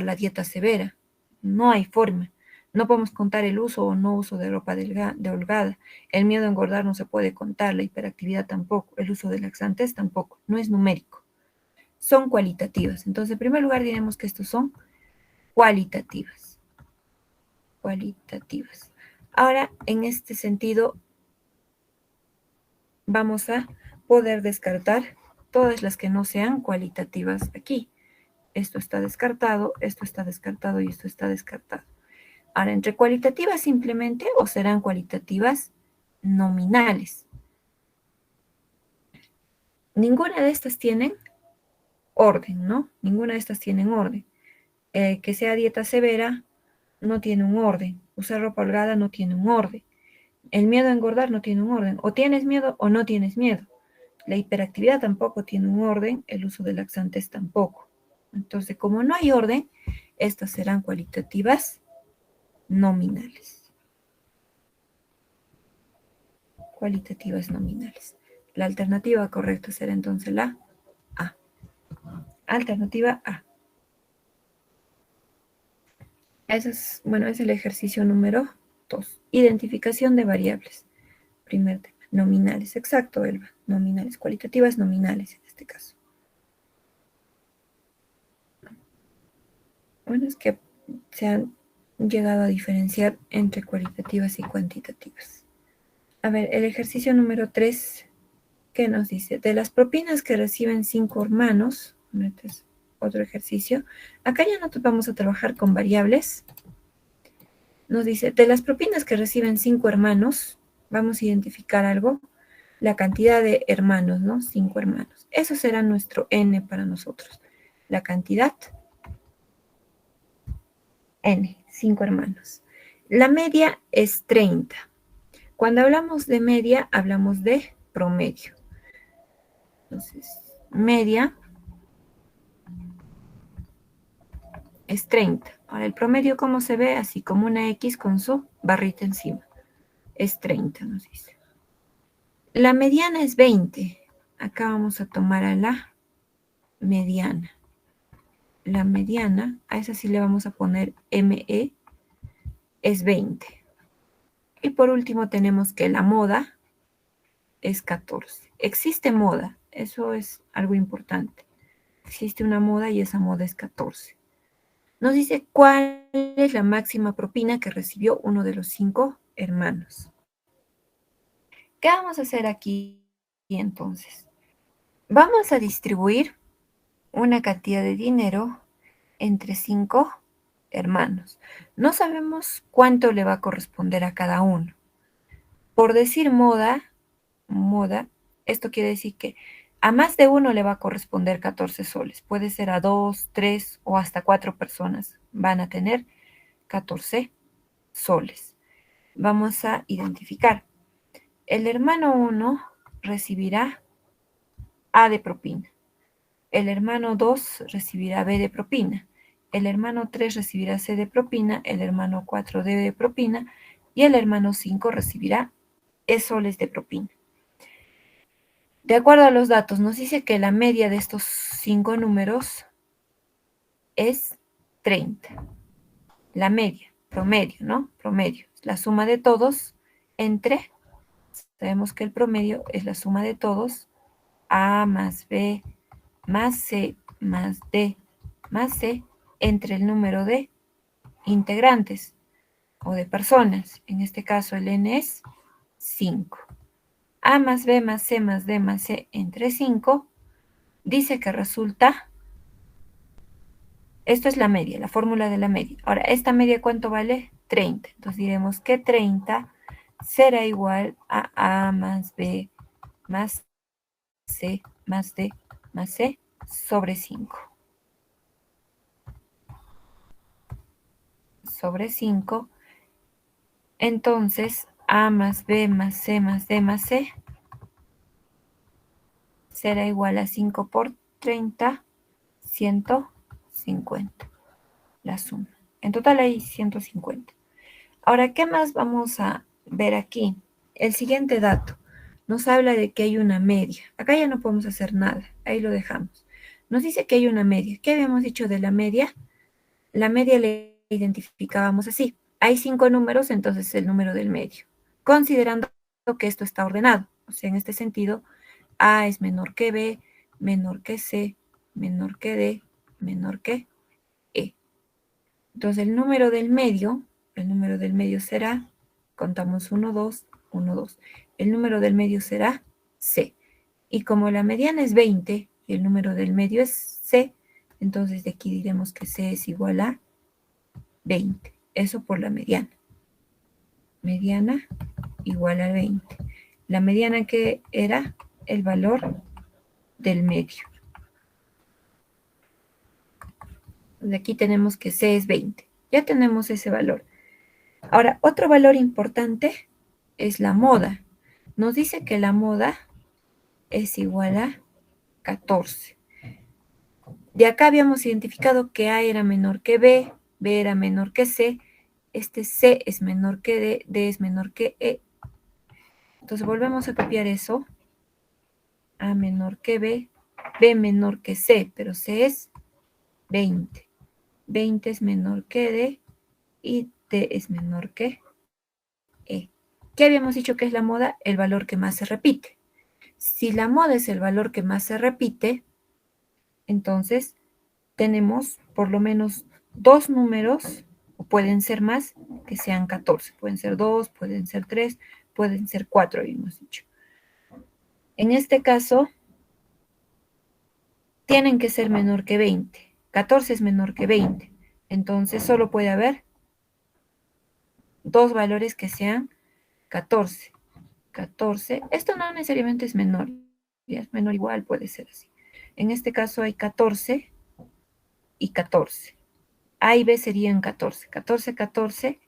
la dieta severa, no hay forma. No podemos contar el uso o no uso de ropa de holgada. El miedo a engordar no se puede contar, la hiperactividad tampoco, el uso de laxantes tampoco, no es numérico. Son cualitativas. Entonces, en primer lugar, diremos que estos son cualitativas. Cualitativas. Ahora, en este sentido, vamos a poder descartar todas las que no sean cualitativas aquí. Esto está descartado y esto está descartado. Ahora, entre cualitativas simplemente o serán cualitativas nominales. Ninguna de estas tienen orden, ¿no? Ninguna de estas tienen orden. Que sea dieta severa no tiene un orden. Usar ropa holgada no tiene un orden. El miedo a engordar no tiene un orden. O tienes miedo o no tienes miedo. La hiperactividad tampoco tiene un orden. El uso de laxantes tampoco. Entonces, como no hay orden, estas serán cualitativas nominales. Cualitativas nominales. La alternativa correcta será entonces la A. Alternativa A. Ese es el ejercicio número 2. Identificación de variables. Primer tema. Nominales. Exacto, Elba. Nominales. Cualitativas nominales en este caso. Bueno, es que se han llegado a diferenciar entre cualitativas y cuantitativas. A ver, el ejercicio número 3, ¿qué nos dice? De las propinas que reciben 5 hermanos, este es otro ejercicio, acá ya no vamos a trabajar con variables. Nos dice, de las propinas que reciben 5 hermanos, vamos a identificar algo, la cantidad de hermanos, ¿no? 5 hermanos. Eso será nuestro n para nosotros. La cantidad n, 5 hermanos. La media es 30. Cuando hablamos de media, hablamos de promedio. Entonces, media es 30. Ahora, el promedio, ¿cómo se ve? Así como una X con su barrita encima. Es 30, nos dice. La mediana es 20. Acá vamos a tomar a la mediana. La mediana, a esa sí le vamos a poner ME, es 20. Y por último tenemos que la moda es 14. Existe moda, eso es algo importante. Existe una moda y esa moda es 14. Nos dice cuál es la máxima propina que recibió uno de los 5 hermanos. ¿Qué vamos a hacer aquí entonces? Vamos a distribuir una cantidad de dinero entre 5 hermanos. No sabemos cuánto le va a corresponder a cada uno. Por decir moda, esto quiere decir que a más de uno le va a corresponder 14 soles. Puede ser a 2, 3 o hasta 4 personas. Van a tener 14 soles. Vamos a identificar. El hermano 1 recibirá A de propina. El hermano 2 recibirá B de propina. El hermano 3 recibirá C de propina. El hermano 4 D de propina. Y el hermano 5 recibirá E soles de propina. De acuerdo a los datos, nos dice que la media de estos 5 números es 30. La media, promedio, ¿no? Promedio. La suma de todos entre, sabemos que el promedio es la suma de todos, A más B más C más D más C, entre el número de integrantes o de personas. En este caso el n es 5. A más B más C más D más C entre 5 dice que resulta, esto es la media, la fórmula de la media. Ahora, ¿esta media cuánto vale? 30. Entonces diremos que 30 será igual a más B más C más D más C sobre 5. Sobre 5. Entonces, A más B más C más D más C será igual a 5 por 30, 150. La suma. En total hay 150. Ahora, ¿qué más vamos a ver aquí? El siguiente dato nos habla de que hay una media. Acá ya no podemos hacer nada, ahí lo dejamos. Nos dice que hay una media. ¿Qué habíamos dicho de la media? La media le identificábamos así. Hay 5 números, entonces el número del medio. Considerando que esto está ordenado. O sea, en este sentido, A es menor que B, menor que C, menor que D, menor que E. Entonces el número del medio será, contamos 1, 2, 1, 2. El número del medio será C. Y como la mediana es 20 y el número del medio es C, entonces de aquí diremos que C es igual a 20. Eso por la mediana. Mediana igual a 20. La mediana que era el valor del medio. De aquí tenemos que C es 20. Ya tenemos ese valor. Ahora, otro valor importante es la moda. Nos dice que la moda es igual a 14. De acá habíamos identificado que A era menor que B, B era menor que C, este C es menor que D, D es menor que E. Entonces volvemos a copiar eso. A menor que B, B menor que C, pero C es 20. 20 es menor que D y D es menor que E. ¿Qué habíamos dicho que es la moda? El valor que más se repite. Si la moda es el valor que más se repite, entonces tenemos por lo menos dos números, o pueden ser más, que sean 14. Pueden ser 2, pueden ser 3, pueden ser 4, habíamos dicho. En este caso, tienen que ser menor que 20. 14 es menor que 20. Entonces, solo puede haber dos valores que sean 14. 14. Esto no necesariamente es menor. Ya es menor igual, puede ser así. En este caso hay 14 y 14. A y B serían 14. 14, 14.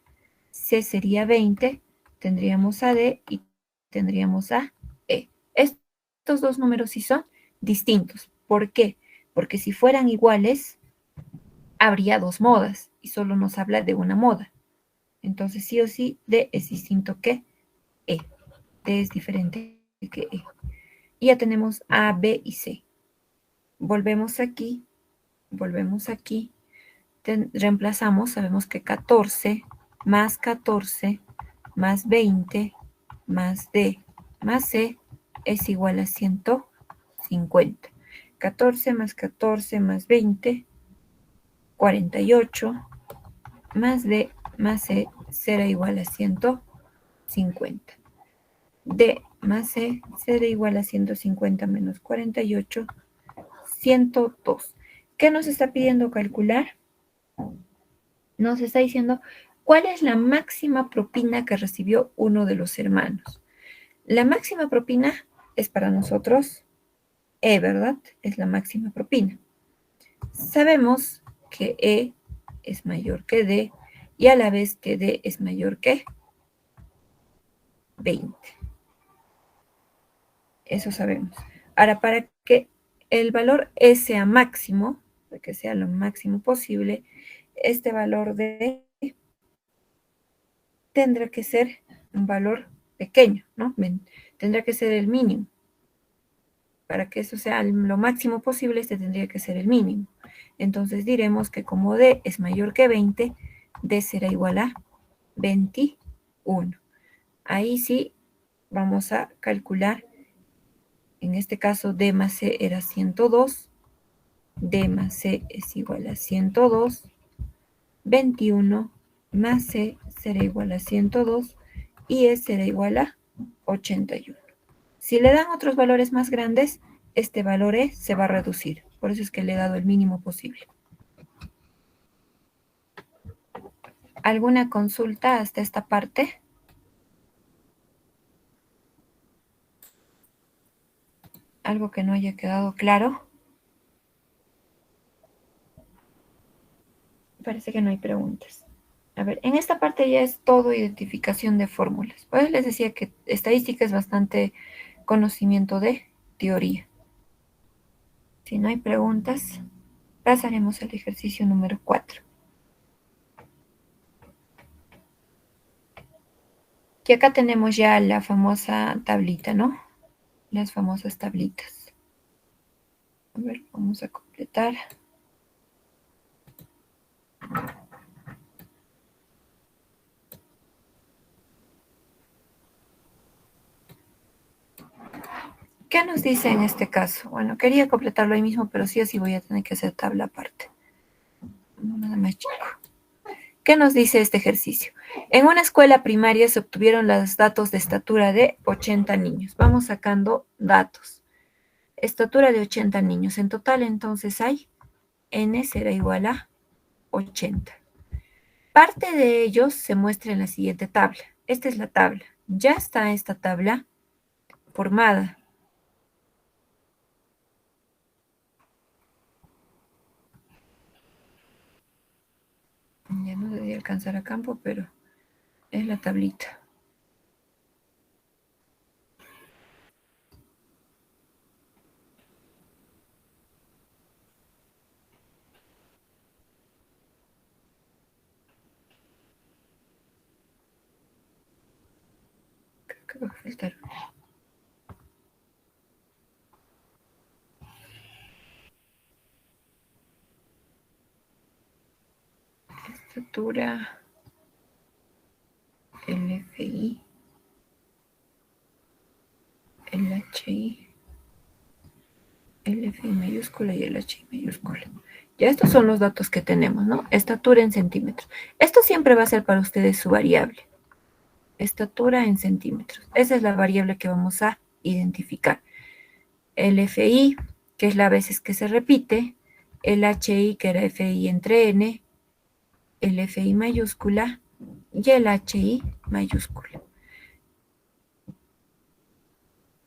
C sería 20. Tendríamos a D y tendríamos a E. Estos dos números sí son distintos. ¿Por qué? Porque si fueran iguales, habría dos modas y solo nos habla de una moda. Entonces, sí o sí, D es distinto que E. D es diferente que E. Y ya tenemos A, B y C. Volvemos aquí, reemplazamos, sabemos que 14 más 20 más D más C es igual a 150. 14 más 20, 48, más D más C será igual a 150. D más C será igual a 150 menos 48, 102. ¿Qué nos está pidiendo calcular? Nos está diciendo cuál es la máxima propina que recibió uno de los hermanos. La máxima propina es para nosotros E, ¿verdad? Es la máxima propina. Sabemos que E es mayor que D y a la vez que D es mayor que 20. Eso sabemos. Ahora, para que el valor E sea máximo, para que sea lo máximo posible, este valor de E tendrá que ser un valor pequeño, ¿no? Tendrá que ser el mínimo. Para que eso sea lo máximo posible, este tendría que ser el mínimo. Entonces diremos que como D es mayor que 20, D será igual a 21. Ahí sí vamos a calcular, en este caso D más C era 102, D más C es igual a 102, 21 más C será igual a 102 y E será igual a 81. Si le dan otros valores más grandes, este valor E se va a reducir. Por eso es que le he dado el mínimo posible. ¿Alguna consulta hasta esta parte? ¿Algo que no haya quedado claro? Parece que no hay preguntas. A ver, en esta parte ya es todo identificación de fórmulas. Pues les decía que estadística es bastante conocimiento de teoría. Si no hay preguntas, pasaremos al ejercicio número 4. Y acá tenemos ya la famosa tablita, ¿no? Las famosas tablitas. A ver, vamos a completar. ¿Qué nos dice en este caso? Bueno, quería completarlo ahí mismo, pero sí o sí voy a tener que hacer tabla aparte. No, nada más chico. ¿Qué nos dice este ejercicio? En una escuela primaria se obtuvieron los datos de estatura de 80 niños. Vamos sacando datos. Estatura de 80 niños. En total, entonces, hay n será igual a 80. Parte de ellos se muestra en la siguiente tabla. Esta es la tabla. Ya está esta tabla formada. Ya no debería alcanzar a campo, pero es la tablita. Creo que va a faltar. Estatura, LFI, LHI, el FI mayúscula y el HI mayúscula. Ya estos son los datos que tenemos, ¿no? Estatura en centímetros. Esto siempre va a ser para ustedes su variable. Estatura en centímetros. Esa es la variable que vamos a identificar. El FI, que es la veces que se repite, el HI, que era FI entre N, el FI mayúscula y el HI mayúscula.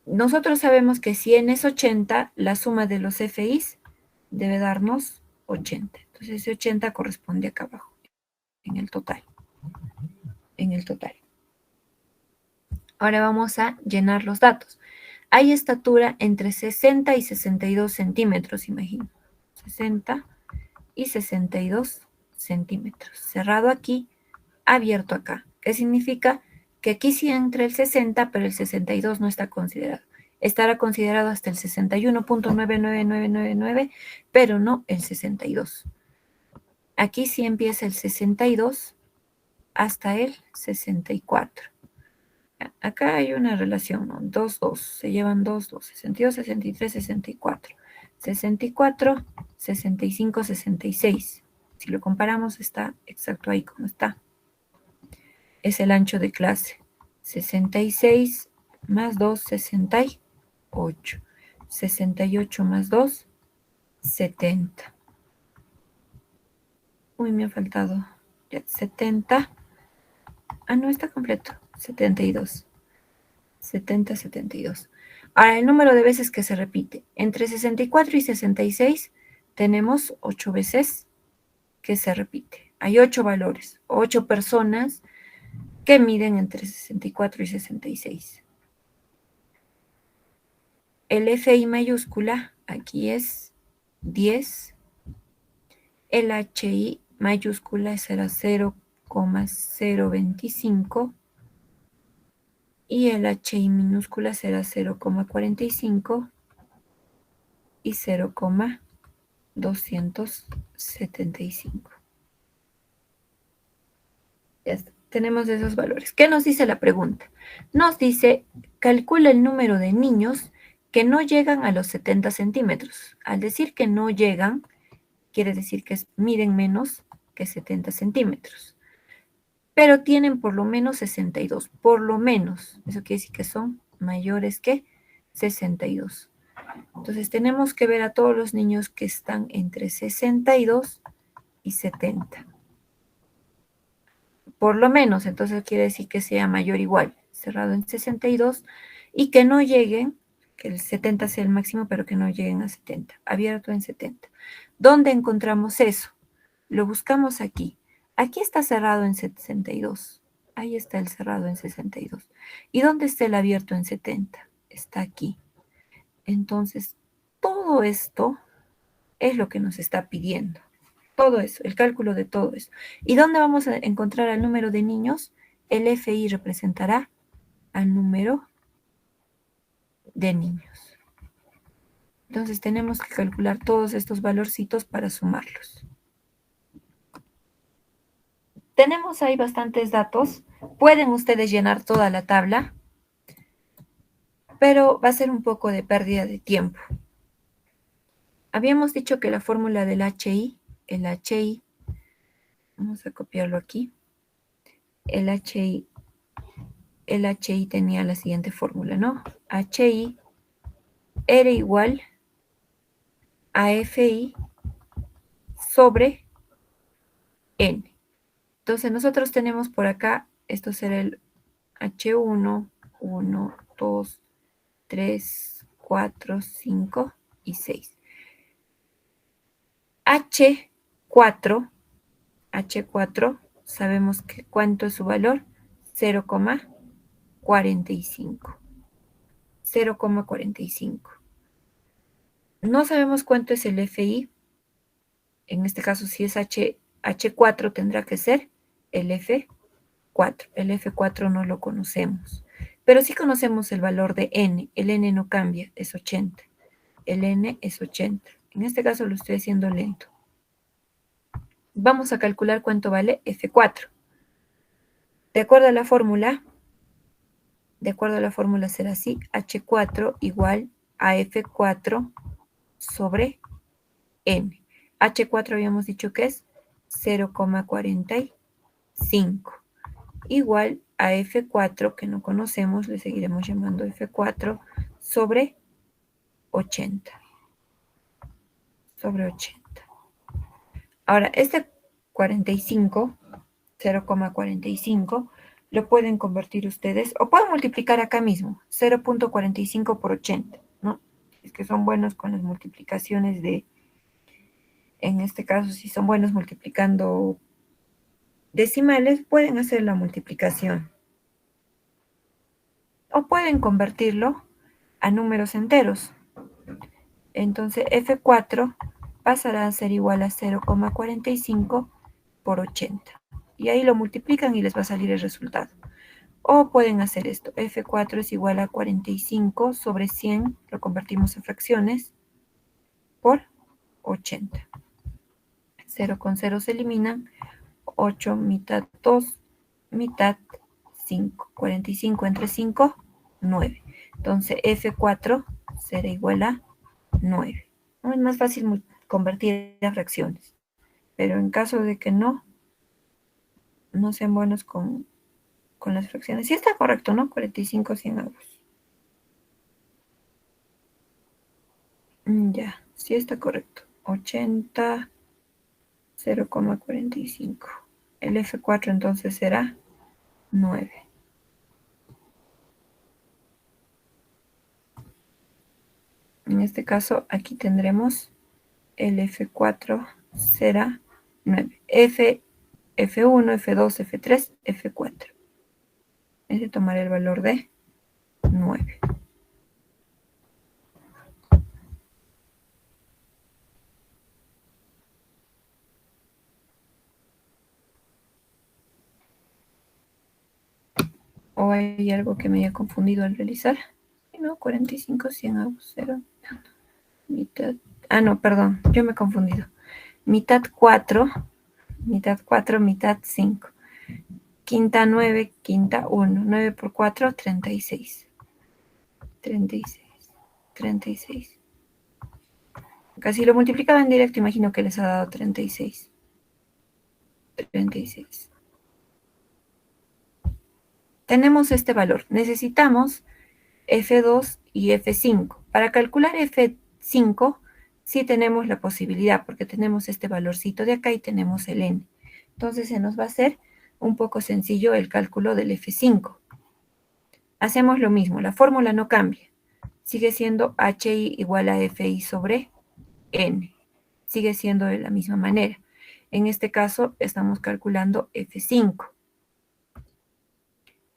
Nosotros sabemos que si N es 80, la suma de los FIs debe darnos 80. Entonces ese 80 corresponde acá abajo, en el total. En el total. Ahora vamos a llenar los datos. Hay estatura entre 60 y 62 centímetros, imagino. 60 y 62 centímetros. Cerrado aquí, abierto acá. ¿Qué significa? Que aquí sí entra el 60, pero el 62 no está considerado. Estará considerado hasta el 61.99999, pero no el 62. Aquí sí empieza el 62 hasta el 64. Acá hay una relación, ¿no? 2, 2, se llevan 2, 2, 62, 63, 64. 64, 65, 66. Si lo comparamos, está exacto ahí como está. Es el ancho de clase. 66 más 2, 68. 68 más 2, 70. Uy, me ha faltado. Ya, 70. Ah, no, está completo. 72. 70, 72. Ahora, el número de veces que se repite. Entre 64 y 66 tenemos 8 veces que se repite. Hay 8 valores, 8 personas que miden entre 64 y 66. El FI mayúscula aquí es 10. El HI mayúscula será 0,025. Y el HI minúscula será 0,45 y 0,275. Ya está. Tenemos esos valores. ¿Qué nos dice la pregunta? Nos dice, calcula el número de niños que no llegan a los 70 centímetros. Al decir que no llegan, quiere decir que miden menos que 70 centímetros. Pero tienen por lo menos 62. Por lo menos. Eso quiere decir que son mayores que 62. Entonces tenemos que ver a todos los niños que están entre 62 y 70. Por lo menos, entonces quiere decir que sea mayor o igual, cerrado en 62, y que no lleguen, que el 70 sea el máximo, pero que no lleguen a 70, abierto en 70. ¿Dónde encontramos eso? Lo buscamos aquí. Aquí está cerrado en 62. Ahí está el cerrado en 62. ¿Y dónde está el abierto en 70? Está aquí. Entonces, todo esto es lo que nos está pidiendo. Todo eso, el cálculo de todo eso. ¿Y dónde vamos a encontrar el número de niños? El FI representará al número de niños. Entonces tenemos que calcular todos estos valorcitos para sumarlos. Tenemos ahí bastantes datos. Pueden ustedes llenar toda la tabla, pero va a ser un poco de pérdida de tiempo. Habíamos dicho que la fórmula del HI, el HI, vamos a copiarlo aquí, el HI tenía la siguiente fórmula, ¿no? HI era igual a FI sobre N. Entonces nosotros tenemos por acá, esto será el H1, 1, 2, 3, 4, 5 y 6. H4, sabemos que cuánto es su valor, 0,45. 0,45. No sabemos cuánto es el FI. En este caso, si es H4, tendrá que ser el F4. El F4 no lo conocemos. Pero sí conocemos el valor de N. El N no cambia, es 80. El N es 80. En este caso lo estoy haciendo lento. Vamos a calcular cuánto vale F4. De acuerdo a la fórmula será así. H4 igual a F4 sobre n. H4 habíamos dicho que es 0,45. Igual a F4, que no conocemos, le seguiremos llamando F4, sobre 80. Sobre 80. Ahora, este 45, 0,45, lo pueden convertir ustedes, o pueden multiplicar acá mismo, 0,45 por 80, ¿no? Es que son buenos con las multiplicaciones en este caso, si son buenos multiplicando decimales, pueden hacer la multiplicación. O pueden convertirlo a números enteros. Entonces, F4 pasará a ser igual a 0,45 por 80. Y ahí lo multiplican y les va a salir el resultado. O pueden hacer esto. F4 es igual a 45 sobre 100, lo convertimos en fracciones, por 80. 0 con 0 se eliminan. 8 mitad 2, mitad 5. 45 entre 5, 9. Entonces F4 será igual a 9. ¿No? Es más fácil convertir a fracciones. Pero en caso de que no sean buenos con las fracciones. Sí está correcto, ¿no? 45 cienavos. Ya, sí está correcto. 80, 0,45. El F4 entonces será 9. En este caso, aquí tendremos el F4 será 9. F1, F2, F3, F4. Es de tomar el valor de 9. ¿O hay algo que me haya confundido al realizar? No, 45, 100 a 0. Mitad. Ah, no, perdón, yo me he confundido. Mitad 4, mitad 5. Quinta 9, quinta 1. 9 por 4, 36. 36. 36. Casi lo multiplicaba en directo, imagino que les ha dado 36. 36. Tenemos este valor. Necesitamos F2 y F5. Para calcular F5, sí tenemos la posibilidad, porque tenemos este valorcito de acá y tenemos el N. Entonces se nos va a hacer un poco sencillo el cálculo del F5. Hacemos lo mismo, la fórmula no cambia. Sigue siendo HI igual a FI sobre N. Sigue siendo de la misma manera. En este caso estamos calculando F5.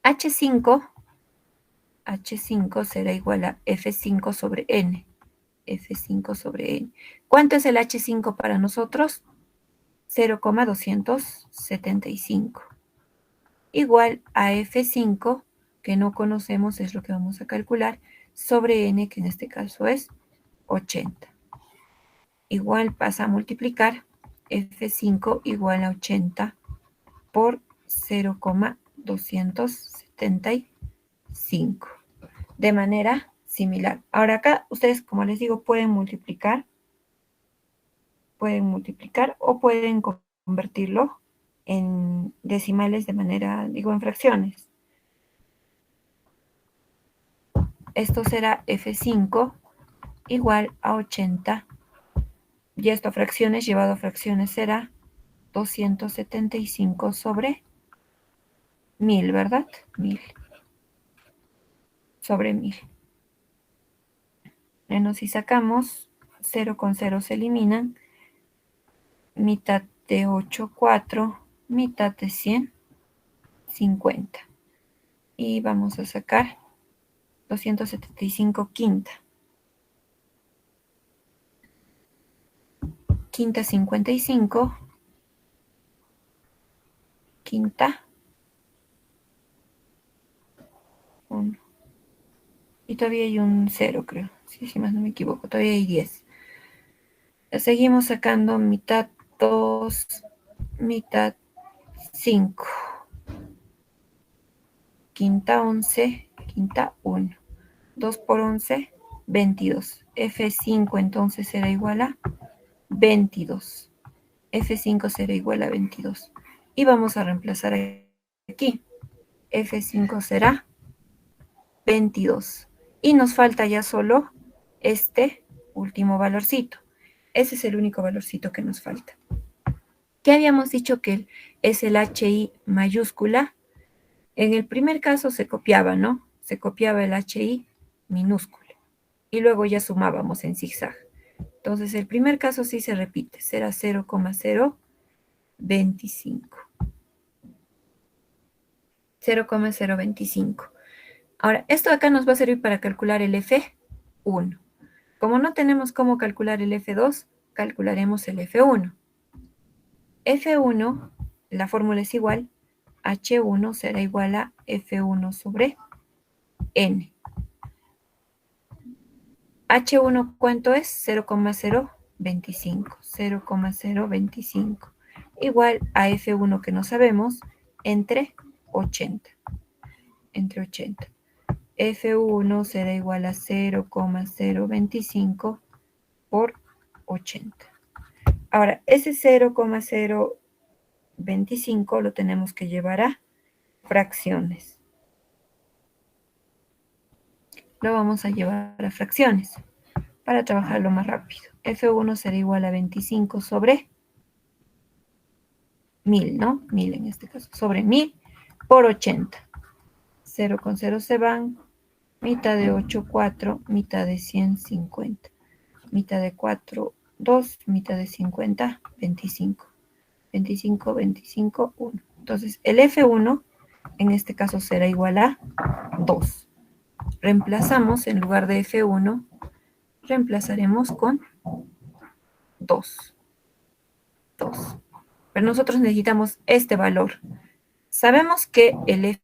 H5 será igual a F5 sobre N. F5 sobre N. ¿Cuánto es el H5 para nosotros? 0,275. Igual a F5, que no conocemos, es lo que vamos a calcular, sobre N, que en este caso es 80. Igual pasa a multiplicar F5 igual a 80 por 0,275. De manera similar. Ahora acá ustedes, como les digo, pueden multiplicar o pueden convertirlo en decimales de manera, digo, en fracciones. Esto será F5 igual a 80. Y esto a fracciones, llevado a fracciones, será 275 sobre 1000, ¿verdad? 1000 sobre 1000. Bueno, si sacamos 0 con 0 se eliminan. Mitad de 8, 4. Mitad de 100, 50. Y vamos a sacar 275 quinta. Quinta 55. Quinta 1. Y todavía hay un 0, creo. Sí, si más no me equivoco. Todavía hay 10. Seguimos sacando mitad 2, mitad 5. Quinta 11, quinta 1. 2 por 11, 22. F5 entonces será igual a 22. F5 será igual a 22. Y vamos a reemplazar aquí. F5 será 22. Y nos falta ya solo este último valorcito. Ese es el único valorcito que nos falta. ¿Qué habíamos dicho que es el HI mayúscula? En el primer caso se copiaba, ¿no? Se copiaba el HI minúscula. Y luego ya sumábamos en zigzag. Entonces el primer caso sí se repite. Será 0,025. 0,025. Ahora, esto de acá nos va a servir para calcular el F1. Como no tenemos cómo calcular el F2, calcularemos el F1. F1, la fórmula es igual, H1 será igual a F1 sobre N. H1, ¿cuánto es? 0,025. 0,025. Igual a F1 que no sabemos, entre 80. Entre 80. F1 será igual a 0,025 por 80. Ahora, ese 0,025 lo tenemos que llevar a fracciones. Lo vamos a llevar a fracciones para trabajarlo más rápido. F1 será igual a 25 sobre 1000, ¿no? 1000 en este caso. Sobre 1000 por 80. 0 con 0 se van. Mitad de 8, 4. Mitad de 100, 50. Mitad de 4, 2. Mitad de 50, 25. 25, 25, 1. Entonces, el F1 en este caso será igual a 2. Reemplazamos, en lugar de F1, reemplazaremos con 2. 2. Pero nosotros necesitamos este valor. Sabemos que el F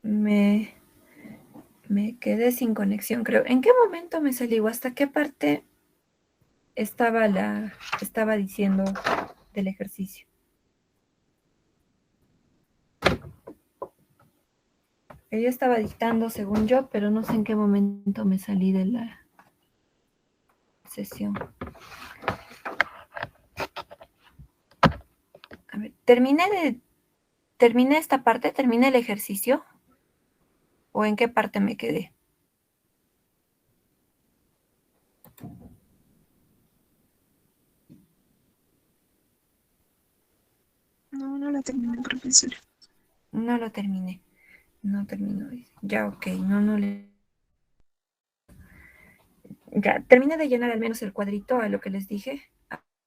me quedé sin conexión, creo. ¿En qué momento me salí? ¿Hasta qué parte estaba diciendo del ejercicio? Yo estaba dictando según yo, pero no sé en qué momento me salí de la sesión. A ver, terminé esta parte, terminé el ejercicio. ¿O en qué parte me quedé? No, no la terminé, profesora. No lo terminé. No terminó. Ya, ok. No le. Ya, terminé de llenar al menos el cuadrito a lo que les dije.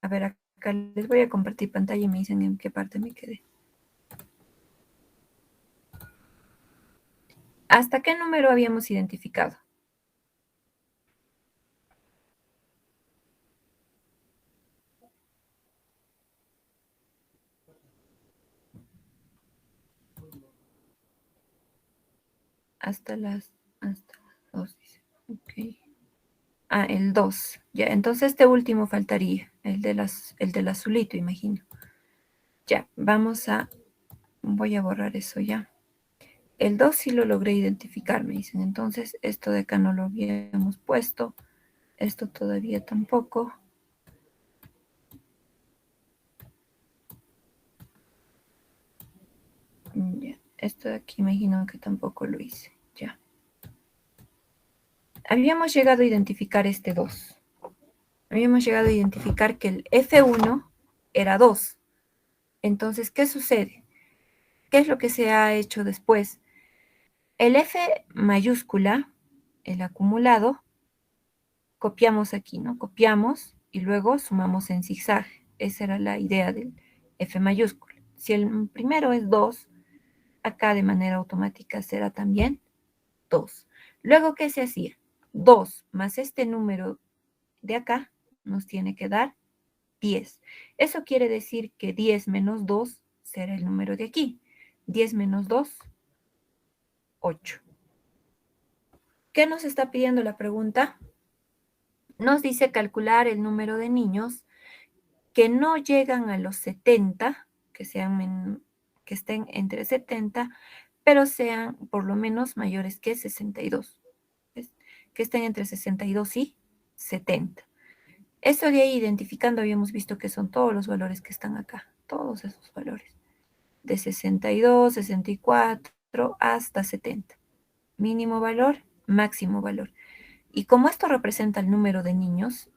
A ver, acá les voy a compartir pantalla y me dicen en qué parte me quedé. ¿Hasta qué número habíamos identificado? hasta las 2, dice. Ok. Ah, el 2. Ya, entonces este último faltaría, el del azulito, imagino. Ya, voy a borrar eso ya. El 2 sí lo logré identificar, me dicen. Entonces, esto de acá no lo habíamos puesto. Esto todavía tampoco. Ya, esto de aquí imagino que tampoco lo hice. Ya. Habíamos llegado a identificar este 2. Habíamos llegado a identificar que el F1 era 2. Entonces, ¿qué sucede? ¿Qué es lo que se ha hecho después? El F mayúscula, el acumulado, copiamos aquí, ¿no? Copiamos y luego sumamos en zigzag. Esa era la idea del F mayúscula. Si el primero es 2, acá de manera automática será también 2. Luego, ¿qué se hacía? 2 más este número de acá nos tiene que dar 10. Eso quiere decir que 10 menos 2 será el número de aquí. 10 menos 2, 8. ¿Qué nos está pidiendo la pregunta? Nos dice calcular el número de niños que no llegan a los 70, que estén entre 70, pero sean por lo menos mayores que 62. ¿Ves? Que estén entre 62 y 70. Eso de ahí identificando habíamos visto que son todos los valores que están acá, todos esos valores, de 62, 64 hasta 70. Mínimo valor, máximo valor. Y como esto representa el número de niños,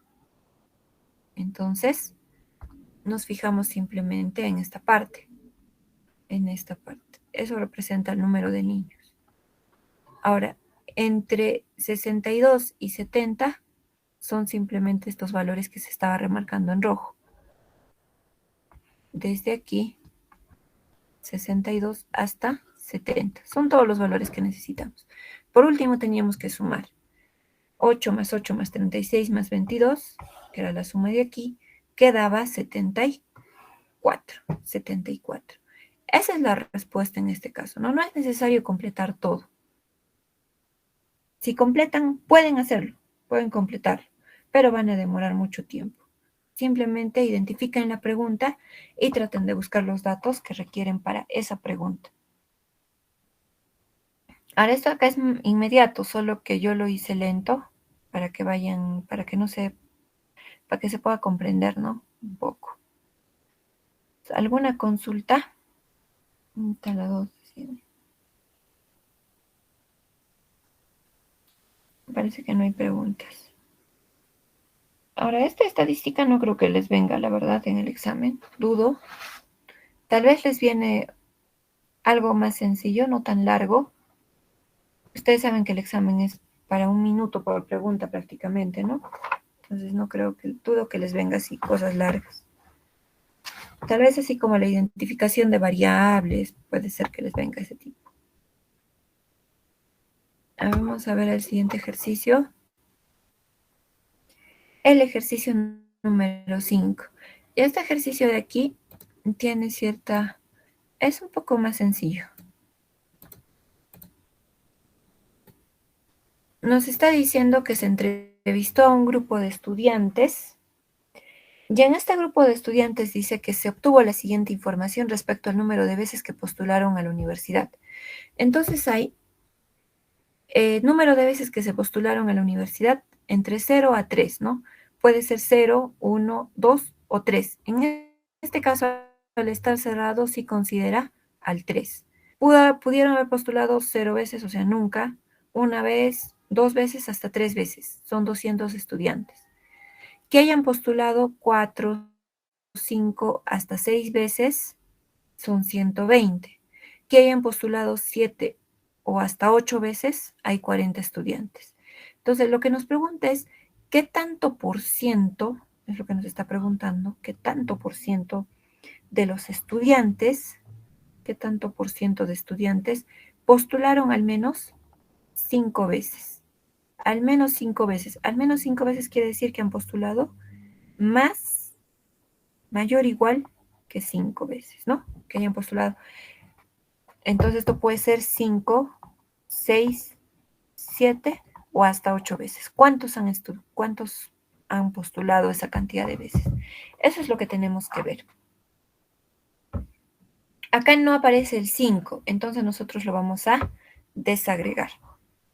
entonces nos fijamos simplemente en esta parte. En esta parte. Eso representa el número de niños. Ahora, entre 62 y 70 son simplemente estos valores que se estaba remarcando en rojo. Desde aquí, 62 hasta 70. Son todos los valores que necesitamos. Por último, teníamos que sumar. 8 más 8 más 36 más 22, que era la suma de aquí, quedaba 74. 74. Esa es la respuesta en este caso, ¿no? No es necesario completar todo. Si completan, pueden hacerlo, pueden completarlo, pero van a demorar mucho tiempo. Simplemente identifiquen la pregunta y traten de buscar los datos que requieren para esa pregunta. Ahora, esto acá es inmediato, solo que yo lo hice lento para que vayan, para que se pueda comprender, ¿no? Un poco. ¿Alguna consulta? La 2. Parece que no hay preguntas. Ahora, esta estadística no creo que les venga, la verdad, en el examen. Dudo. Tal vez les viene algo más sencillo, no tan largo. Ustedes saben que el examen es para 1 minuto por pregunta prácticamente, ¿no? Entonces no creo dudo que les venga así cosas largas. Tal vez así como la identificación de variables, puede ser que les venga ese tipo. Vamos a ver el siguiente ejercicio. El ejercicio número 5. Y este ejercicio de aquí tiene es un poco más sencillo. Nos está diciendo que se entrevistó a un grupo de estudiantes. Y en este grupo de estudiantes dice que se obtuvo la siguiente información respecto al número de veces que postularon a la universidad. Entonces hay número de veces que se postularon a la universidad entre 0 a 3, ¿no? Puede ser 0, 1, 2 o 3. En este caso, al estar cerrado, sí considera al 3. Pudieron haber postulado 0 veces, o sea, nunca, 1 vez, 2 veces, hasta 3 veces. Son 200 estudiantes. Que hayan postulado 4, 5, hasta 6 veces, son 120. Que hayan postulado 7 o hasta 8 veces, hay 40 estudiantes. Entonces, lo que nos pregunta es, ¿qué tanto por ciento, es lo que nos está preguntando, qué tanto por ciento de los estudiantes, qué tanto por ciento de estudiantes postularon al menos 5 veces? Al menos 5 veces. Al menos 5 veces quiere decir que han postulado mayor o igual que 5 veces, ¿no? Que hayan postulado. Entonces esto puede ser 5, 6, 7 o hasta 8 veces. ¿Cuántos han postulado esa cantidad de veces? Eso es lo que tenemos que ver. Acá no aparece el 5, entonces nosotros lo vamos a desagregar.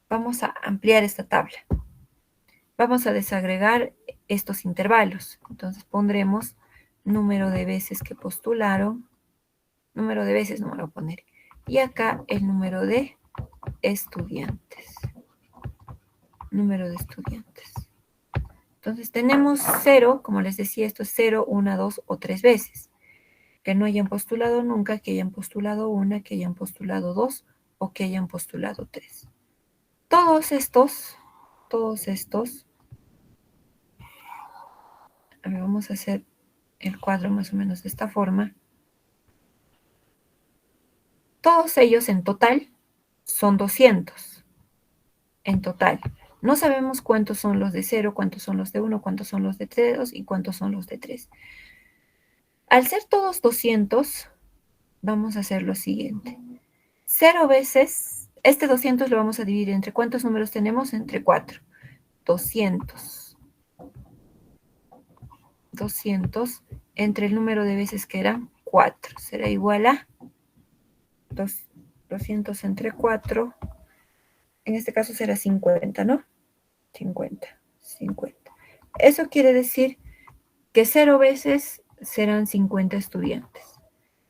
Vamos a ampliar esta tabla. Vamos a desagregar estos intervalos. Entonces pondremos número de veces que postularon. Número de veces no me lo voy a poner. Y acá el número de estudiantes. Número de estudiantes. Entonces tenemos 0, como les decía, esto es 0, 1, 2 o 3 veces. Que no hayan postulado nunca, que hayan postulado 1, que hayan postulado 2 o que hayan postulado 3. Todos estos, a ver, vamos a hacer el cuadro más o menos de esta forma. Todos ellos en total son 200. En total. No sabemos cuántos son los de 0, cuántos son los de 1, cuántos son los de 2 y cuántos son los de 3. Al ser todos 200, vamos a hacer lo siguiente. 0 veces, este 200 lo vamos a dividir entre ¿cuántos números tenemos? Entre 4. 200. 200 entre el número de veces que eran 4. Será igual a 200 entre 4. En este caso será 50, ¿no? 50. Eso quiere decir que 0 veces serán 50 estudiantes.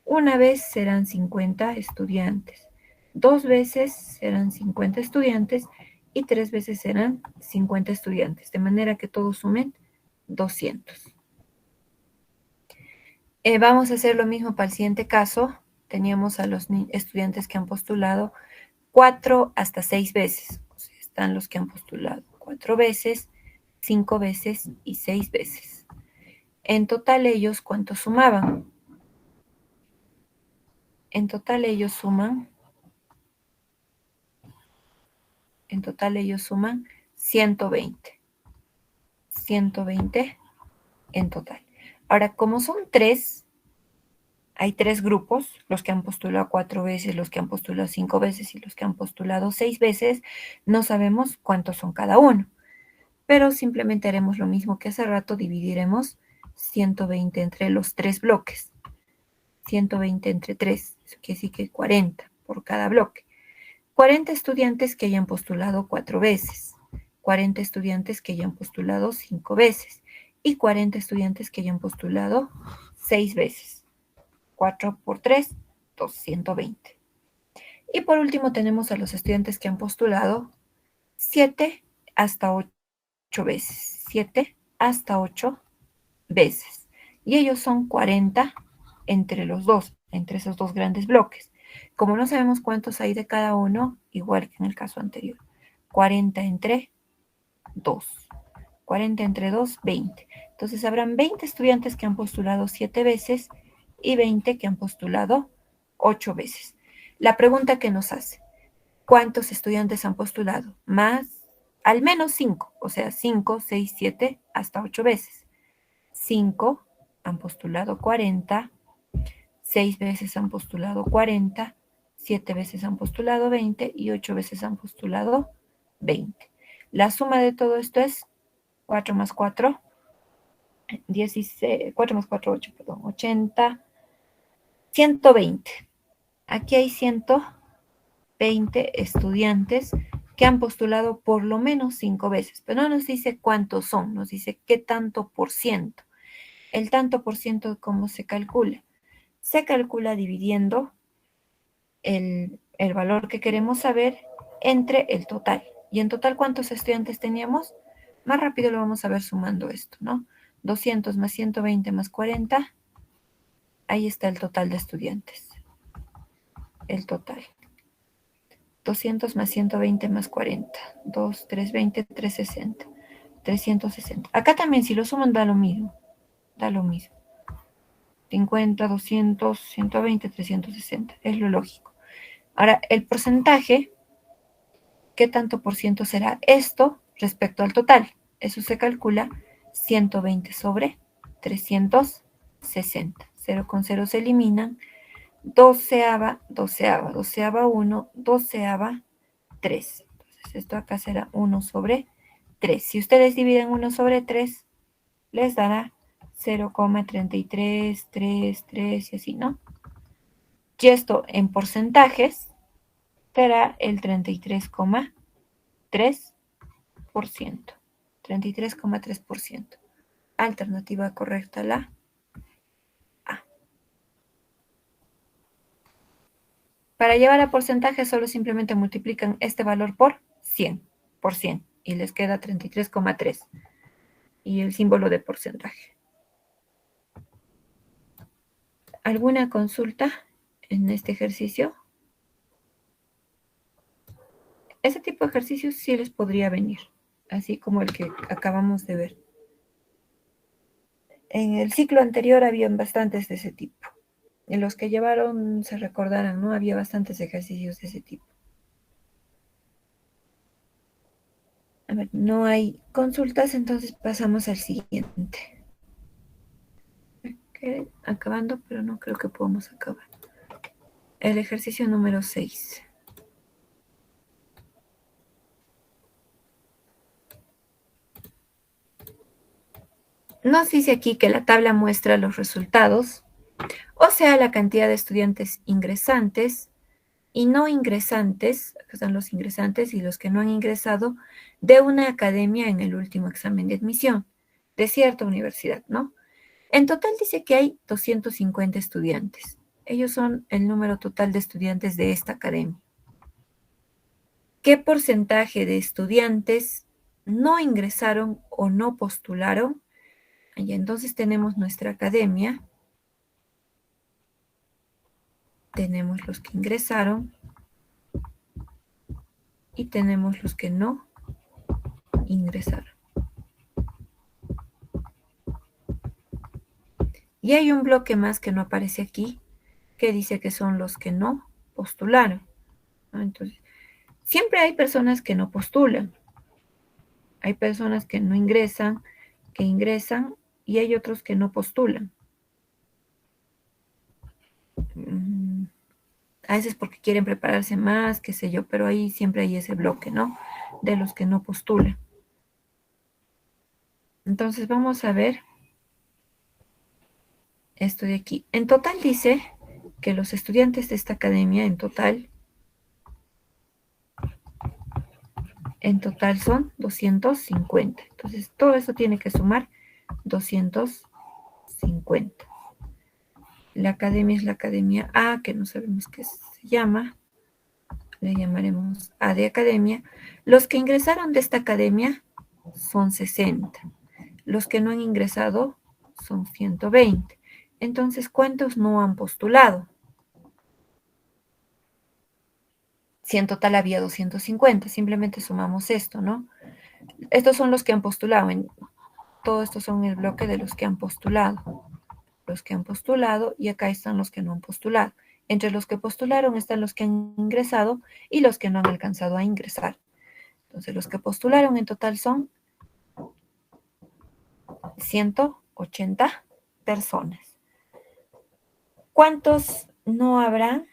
Una vez serán 50 estudiantes. 2 veces serán 50 estudiantes y 3 veces serán 50 estudiantes. De manera que todos sumen 200. Vamos a hacer lo mismo para el siguiente caso. Teníamos a los estudiantes que han postulado 4 hasta 6 veces. O sea, están los que han postulado 4 veces, 5 veces y 6 veces. En total ellos, ¿cuánto sumaban? En total ellos suman 120. 120 en total. Ahora, como son 3, hay 3 grupos, los que han postulado 4 veces, los que han postulado 5 veces y los que han postulado 6 veces, no sabemos cuántos son cada uno. Pero simplemente haremos lo mismo que hace rato, dividiremos 120 entre los 3 bloques. 120 entre 3, eso quiere decir que 40 por cada bloque. 40 estudiantes que hayan postulado 4 veces, 40 estudiantes que hayan postulado 5 veces y 40 estudiantes que hayan postulado 6 veces. 4 por 3, 220. Y por último tenemos a los estudiantes que han postulado 7 hasta 8 veces. 7 hasta 8 veces. Y ellos son 40 entre los dos, entre esos dos grandes bloques. Como no sabemos cuántos hay de cada uno, igual que en el caso anterior. 40 entre 2. 40 entre 2, 20. Entonces habrán 20 estudiantes que han postulado 7 veces y 20 que han postulado 8 veces. La pregunta que nos hace, ¿cuántos estudiantes han postulado? Más, al menos 5, o sea, 5, 6, 7, hasta 8 veces. 5 han postulado 40, 6 veces han postulado 40, 7 veces han postulado 20 y 8 veces han postulado 20. La suma de todo esto es 4 más 4, 16, 4 más 4, 8, perdón, 80, 120. Aquí hay 120 estudiantes que han postulado por lo menos 5 veces, pero no nos dice cuántos son, nos dice qué tanto por ciento. El tanto por ciento, ¿cómo se calcula? Se calcula dividiendo el valor que queremos saber entre el total. ¿Y en total cuántos estudiantes teníamos? Más rápido lo vamos a ver sumando esto, ¿no? 200 más 120 más 40. Ahí está el total de estudiantes. El total. 200 más 120 más 40. 2, 320, 360. 360. Acá también si lo suman da lo mismo. Da lo mismo. 50, 200, 120, 360. Es lo lógico. Ahora, el porcentaje, ¿qué tanto por ciento será esto respecto al total? Eso se calcula 120 sobre 360. 0 con 0 se eliminan. Doceava 1, doceava 3. Entonces, esto acá será 1 sobre 3. Si ustedes dividen 1 sobre 3, les dará 0,3333 y así, ¿no? Y esto en porcentajes será el 33,3%. 33,3%. Alternativa correcta, la A. Para llevar a porcentaje solo simplemente multiplican este valor por 100 y les queda 33,3 y el símbolo de porcentaje. ¿Alguna consulta en este ejercicio? Ese tipo de ejercicios sí les podría venir, así como el que acabamos de ver. En el ciclo anterior habían bastantes de ese tipo. En los que llevaron se recordarán, ¿no? Había bastantes ejercicios de ese tipo. A ver, no hay consultas, entonces pasamos al siguiente. Okay, acabando, pero no creo que podamos acabar. El ejercicio número 6. Nos dice aquí que la tabla muestra los resultados, o sea, la cantidad de estudiantes ingresantes y no ingresantes, acá están los ingresantes y los que no han ingresado, de una academia en el último examen de admisión de cierta universidad, ¿no? En total dice que hay 250 estudiantes. Ellos son el número total de estudiantes de esta academia. ¿Qué porcentaje de estudiantes no ingresaron o no postularon? Y entonces tenemos nuestra academia. Tenemos los que ingresaron y tenemos los que no ingresaron. Y hay un bloque más que no aparece aquí, que dice que son los que no postularon, ¿no? Entonces, siempre hay personas que no postulan. Hay personas que no ingresan, que ingresan, y hay otros que no postulan. A veces porque quieren prepararse más, qué sé yo, pero ahí siempre hay ese bloque, ¿no? De los que no postulan. Entonces vamos a ver esto de aquí. En total dice que los estudiantes de esta academia en total son 250. Entonces todo eso tiene que sumar 250. La academia es la academia A, que no sabemos qué se llama. Le llamaremos A de academia. Los que ingresaron de esta academia son 60. Los que no han ingresado son 120. Entonces, ¿cuántos no han postulado? Si en total había 250, simplemente sumamos esto, ¿no? Estos son los que han postulado. Todo esto son el bloque de los que han postulado. Los que han postulado y acá están los que no han postulado. Entre los que postularon están los que han ingresado y los que no han alcanzado a ingresar. Entonces, los que postularon en total son 180 personas. ¿Cuántos no habrán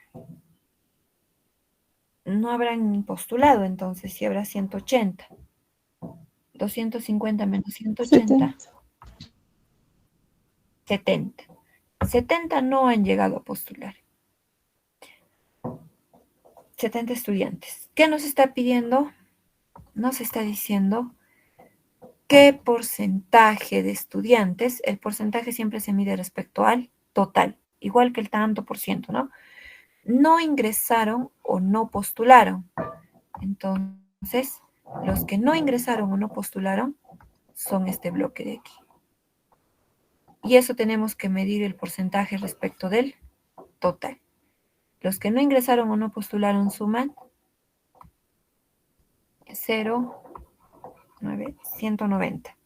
postulado? Entonces, si habrá 180. 250 menos 180. 70. 70 no han llegado a postular. 70 estudiantes. ¿Qué nos está pidiendo? Nos está diciendo qué porcentaje de estudiantes, el porcentaje siempre se mide respecto al total, igual que el tanto por ciento, ¿no? No ingresaron o no postularon. Entonces, los que no ingresaron o no postularon son este bloque de aquí. Y eso tenemos que medir el porcentaje respecto del total. Los que no ingresaron o no postularon suman 190.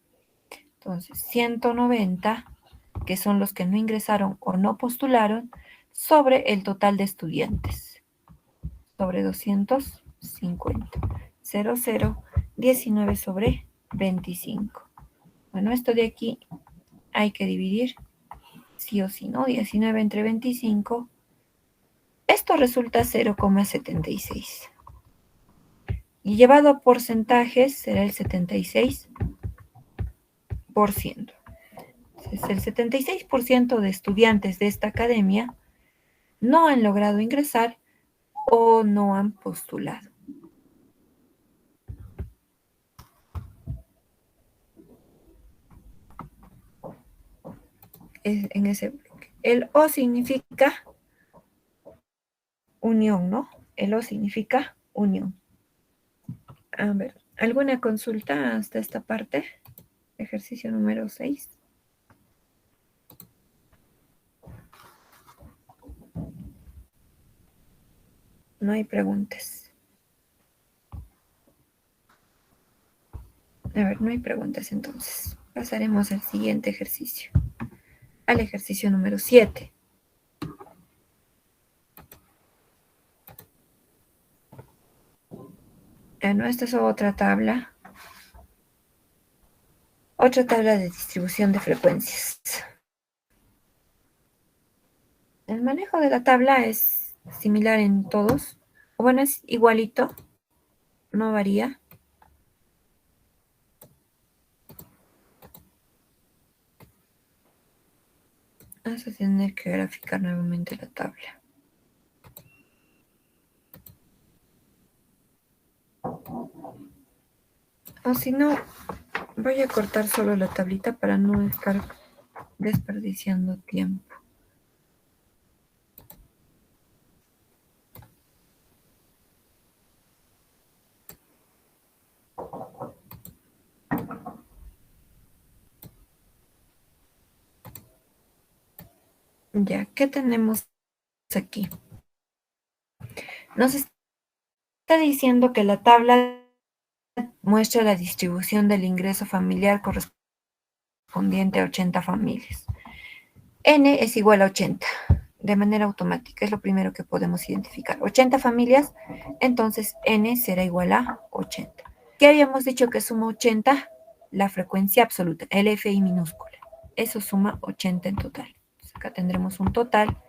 Entonces, 190, que son los que no ingresaron o no postularon, sobre el total de estudiantes, sobre 250. 19 sobre 25. Bueno, esto de aquí hay que dividir sí o sí, ¿no? 19 entre 25. Esto resulta 0,76. Y llevado a porcentajes será el 76%. Entonces, el 76% de estudiantes de esta academia no han logrado ingresar o no han postulado. En ese bloque. El O significa unión, ¿no? El O significa unión. A ver, ¿alguna consulta hasta esta parte? Ejercicio número 6. No hay preguntas. A ver, no hay preguntas entonces. Pasaremos al siguiente ejercicio. Al ejercicio número 7. No, esta es otra tabla. Otra tabla de distribución de frecuencias. El manejo de la tabla es similar en todos. O bueno, es igualito. No varía. Vamos a tener que graficar nuevamente la tabla. O si no, voy a cortar solo la tablita para no estar desperdiciando tiempo. Ya, ¿qué tenemos aquí? Nos está diciendo que la tabla muestra la distribución del ingreso familiar correspondiente a 80 familias. N es igual a 80, de manera automática, es lo primero que podemos identificar. 80 familias, entonces N será igual a 80. ¿Qué habíamos dicho que suma 80? La frecuencia absoluta, el FI minúscula. Eso suma 80 en total. Entonces acá tendremos un total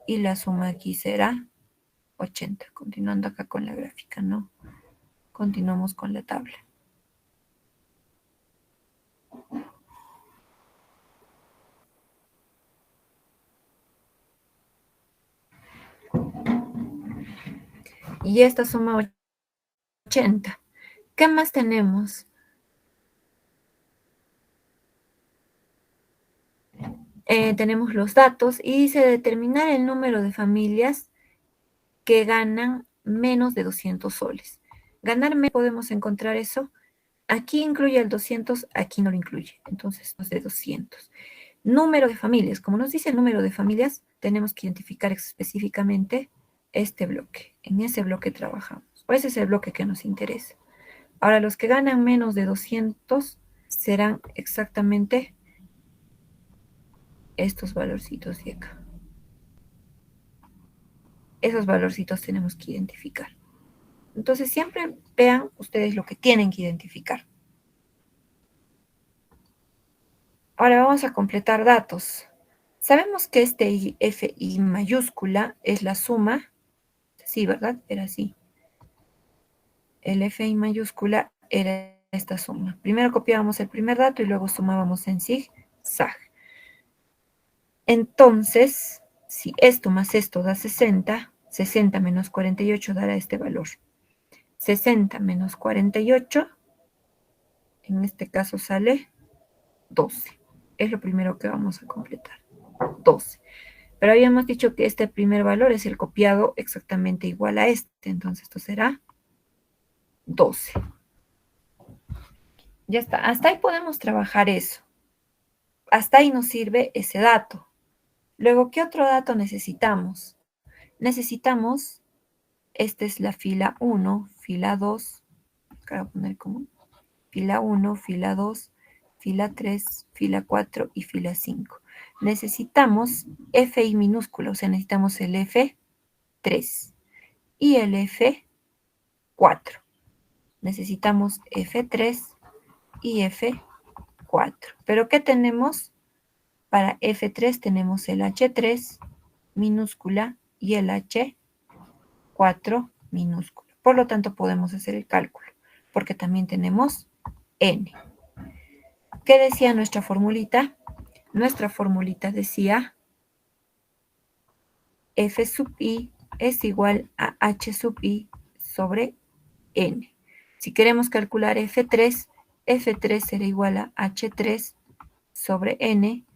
y la suma aquí será 80. Continuando acá con la gráfica, ¿no? Continuamos con la tabla. Y esta suma 80. ¿Qué más tenemos? Tenemos los datos y dice determinar el número de familias que ganan menos de 200 soles. Ganar menos, podemos encontrar eso. Aquí incluye el 200, aquí no lo incluye. Entonces, es de 200. Número de familias. Como nos dice el número de familias, tenemos que identificar específicamente este bloque. En ese bloque trabajamos. O ese es el bloque que nos interesa. Ahora, los que ganan menos de 200 serán exactamente estos valorcitos de acá. Esos valorcitos tenemos que identificar. Entonces, siempre vean ustedes lo que tienen que identificar. Ahora vamos a completar datos. Sabemos que este FI mayúscula es la suma. Sí, ¿verdad? Era así. El FI mayúscula era esta suma. Primero copiábamos el primer dato y luego sumábamos en zigzag. Entonces, si esto más esto da 60, 60 menos 48 dará este valor. 60 menos 48, en este caso sale 12. Es lo primero que vamos a completar. 12. Pero habíamos dicho que este primer valor es el copiado exactamente igual a este. Entonces esto será 12. Ya está. Hasta ahí podemos trabajar eso. Hasta ahí nos sirve ese dato. Luego, ¿qué otro dato necesitamos? Necesitamos, esta es la fila 1, fila 2. Acá voy a poner como fila 1, fila 2, fila 3, fila 4 y fila 5. Necesitamos FI minúsculo, o sea, necesitamos el F3 y el F4. Necesitamos F3 y F4. ¿Pero qué tenemos? Para F3 tenemos el H3 minúscula y el H4 minúscula. Por lo tanto, podemos hacer el cálculo, porque también tenemos n. ¿Qué decía nuestra formulita? Nuestra formulita decía f sub i es igual a h sub i sobre n. Si queremos calcular F3, F3 será igual a H3 sobre N.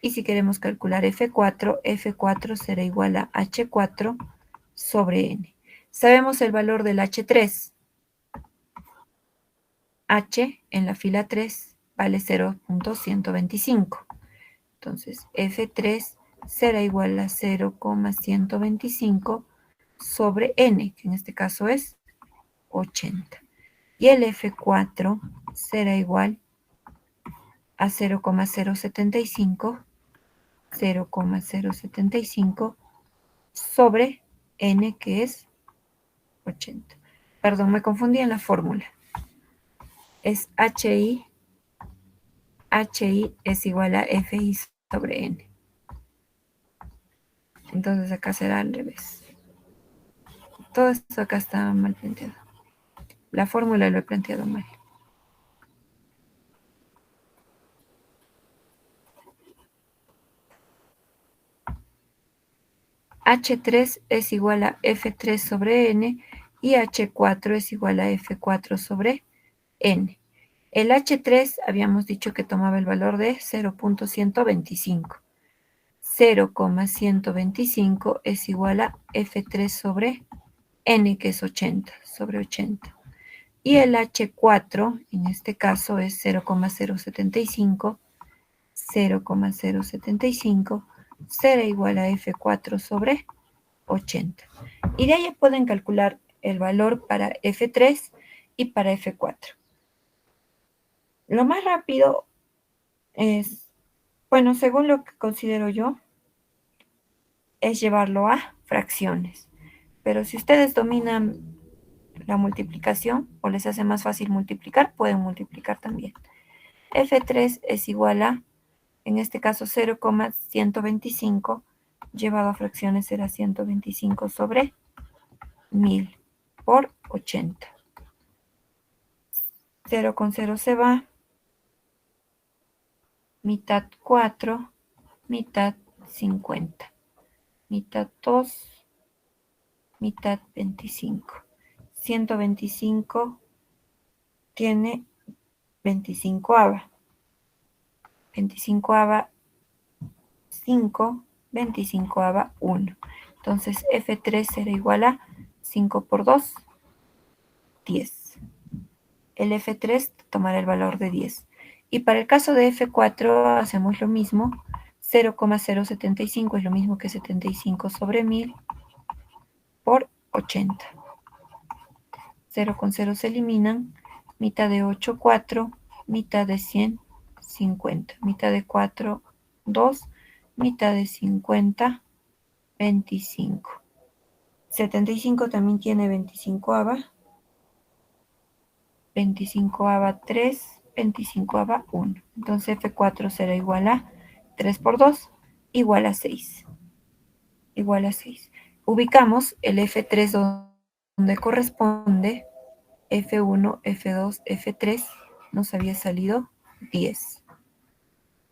Y si queremos calcular F4, F4 será igual a H4 sobre N. Sabemos el valor del H3. H en la fila 3 vale 0.125. Entonces, F3 será igual a 0,125 sobre N, que en este caso es 80. Y el F4 será igual a 0,075 sobre N, que es 80. Perdón, me confundí en la fórmula. Es HI es igual a FI sobre N. Entonces acá será al revés. Todo esto acá está mal planteado. La fórmula lo he planteado mal. H3 es igual a F3 sobre N y H4 es igual a F4 sobre N. El H3 habíamos dicho que tomaba el valor de 0.125. 0,125 es igual a F3 sobre N, que es 80, sobre 80. Y el H4, en este caso, es 0,075. 0,075 será igual a F4 sobre 80. Y de ahí pueden calcular el valor para F3 y para F4. Lo más rápido es, bueno, según lo que considero yo, es llevarlo a fracciones. Pero si ustedes dominan la multiplicación o les hace más fácil multiplicar, pueden multiplicar también. F3 es igual a, en este caso, 0,125 llevado a fracciones será 125 sobre 1000 por 80. 0 con 0 se va. Mitad 4, mitad 50. Mitad 2, mitad 25. 125 tiene 25ava. 25ava 5, 25ava 1. Entonces F3 será igual a 5 por 2, 10. El F3 tomará el valor de 10. Y para el caso de F4 hacemos lo mismo. 0,075 es lo mismo que 75 sobre 1000 por 80. 0 con 0 se eliminan. Mitad de 8, 4. Mitad de 100, 50. Mitad de 4, 2. Mitad de 50, 25. 75 también tiene 25ava. 25ava 3, 25ava 1. Entonces F4 será igual a 3 por 2, igual a 6. Igual a 6. Ubicamos el F3 donde corresponde. F1, F2, F3 nos había salido 10.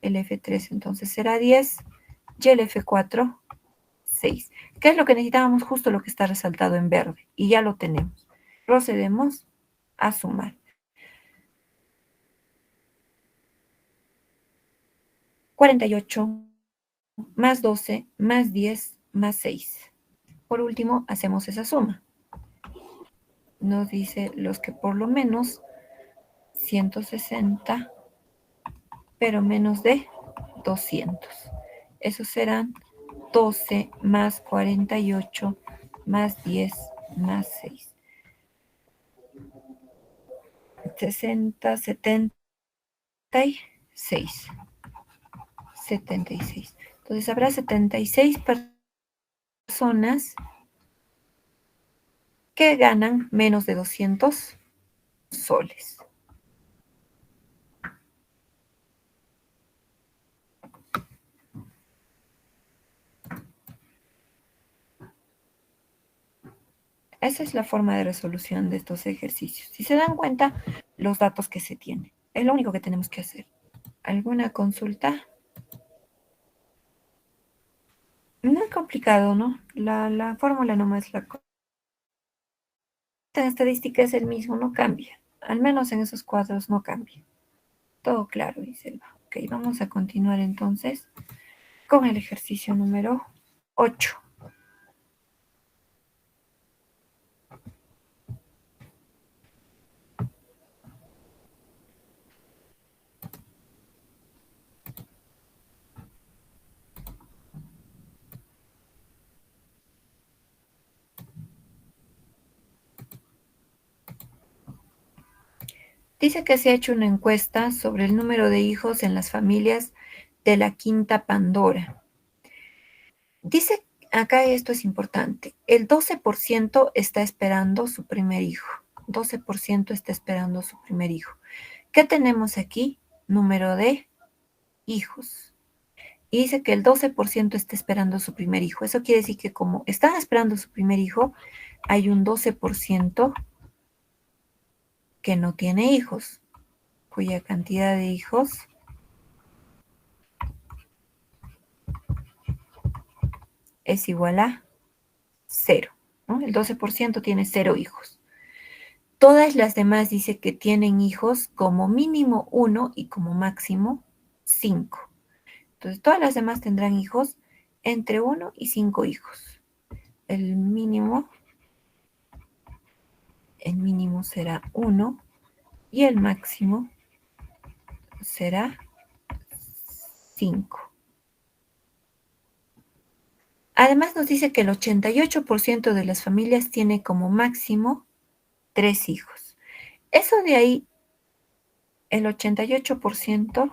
El F3 entonces será 10 y el F4 6. ¿Qué es lo que necesitábamos? Justo lo que está resaltado en verde. Y ya lo tenemos. Procedemos a sumar. 48 más 12 más 10 más 6. Por último, hacemos esa suma. Nos dice los que por lo menos 160, pero menos de 200. Esos serán 12 más 48 más 10 más 6. 60, 76. 76. Entonces habrá 76 personas que ganan menos de 200 soles. Esa es la forma de resolución de estos ejercicios. Si se dan cuenta, los datos que se tienen. Es lo único que tenemos que hacer. ¿Alguna consulta? No es complicado, ¿no? La fórmula nomás la... En estadística es el mismo, no cambia. Al menos en esos cuadros no cambia. Todo claro, Iselva. Ok, vamos a continuar entonces con el ejercicio número 8. Dice que se ha hecho una encuesta sobre el número de hijos en las familias de la Quinta Pandora. Dice acá, esto es importante, el 12% está esperando su primer hijo. 12% está esperando su primer hijo. ¿Qué tenemos aquí? Número de hijos. Y dice que el 12% está esperando su primer hijo. Eso quiere decir que como están esperando su primer hijo, hay un 12% que no tiene hijos, cuya cantidad de hijos es igual a 0, ¿no? El 12% tiene 0 hijos. Todas las demás dice que tienen hijos como mínimo 1 y como máximo 5. Entonces, todas las demás tendrán hijos entre 1 y 5 hijos. El mínimo será 1 y el máximo será 5. Además nos dice que el 88% de las familias tiene como máximo 3 hijos. Eso de ahí, el 88%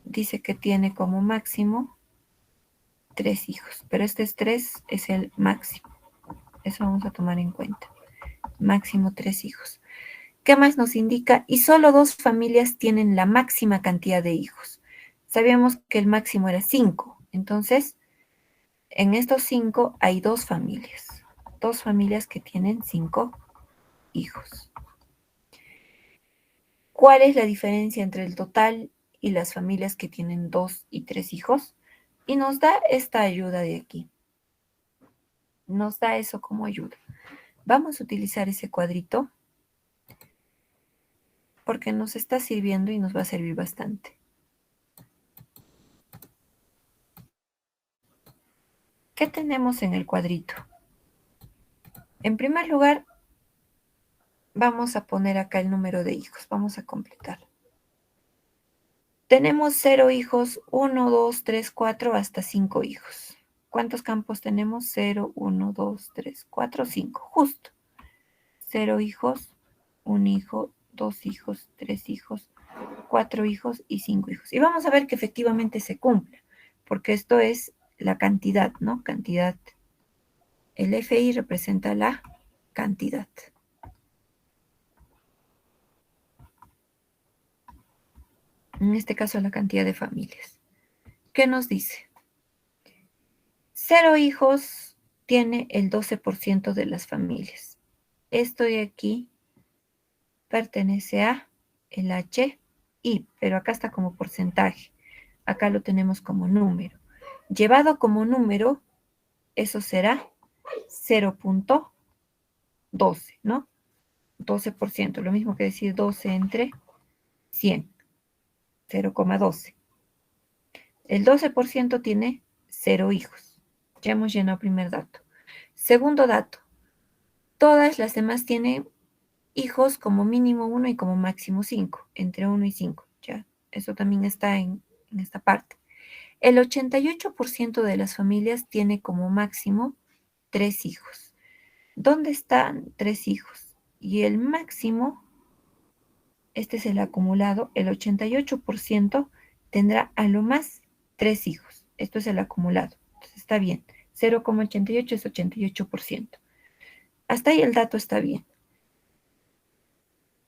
dice que tiene como máximo 3 hijos, pero este 3 es el máximo. Eso vamos a tomar en cuenta. Máximo 3 hijos. ¿Qué más nos indica? Y solo 2 familias tienen la máxima cantidad de hijos. Sabíamos que el máximo era 5. Entonces, en estos 5 hay 2 familias. 2 familias que tienen 5 hijos. ¿Cuál es la diferencia entre el total y las familias que tienen 2 y 3 hijos? Y nos da esta ayuda de aquí. Nos da eso como ayuda. Vamos a utilizar ese cuadrito porque nos está sirviendo y nos va a servir bastante. ¿Qué tenemos en el cuadrito? En primer lugar, vamos a poner acá el número de hijos. Vamos a completar. Tenemos 0 hijos, 1, 2, 3, 4, hasta 5 hijos. ¿Cuántos campos tenemos? 0, 1, 2, 3, 4, 5. Justo. 0 hijos, 1 hijo, 2 hijos, 3 hijos, 4 hijos y 5 hijos. Y vamos a ver que efectivamente se cumple, porque esto es la cantidad, ¿no? Cantidad. El FI representa la cantidad. En este caso, la cantidad de familias. ¿Qué nos dice? 0 hijos tiene el 12% de las familias. Esto de aquí pertenece a el HI, pero acá está como porcentaje. Acá lo tenemos como número. Llevado como número, eso será 0.12, ¿no? 12%, lo mismo que decir 12 entre 100, 0,12. El 12% tiene 0 hijos. Ya hemos llenado el primer dato. Segundo dato, todas las demás tienen hijos como mínimo 1 y como máximo 5, entre 1 y 5. Ya, eso también está en esta parte. El 88% de las familias tiene como máximo 3 hijos. ¿Dónde están 3 hijos? Y el máximo, este es el acumulado, el 88% tendrá a lo más 3 hijos. Esto es el acumulado. Entonces está bien. 0,88 es 88%. Hasta ahí el dato está bien.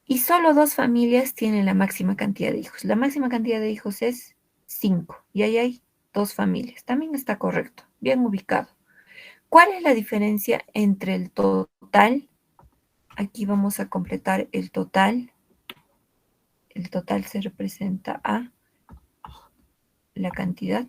Y solo 2 familias tienen la máxima cantidad de hijos. La máxima cantidad de hijos es 5. Y ahí hay 2 familias. También está correcto. Bien ubicado. ¿Cuál es la diferencia entre el total? Aquí vamos a completar el total. El total se representa a la cantidad.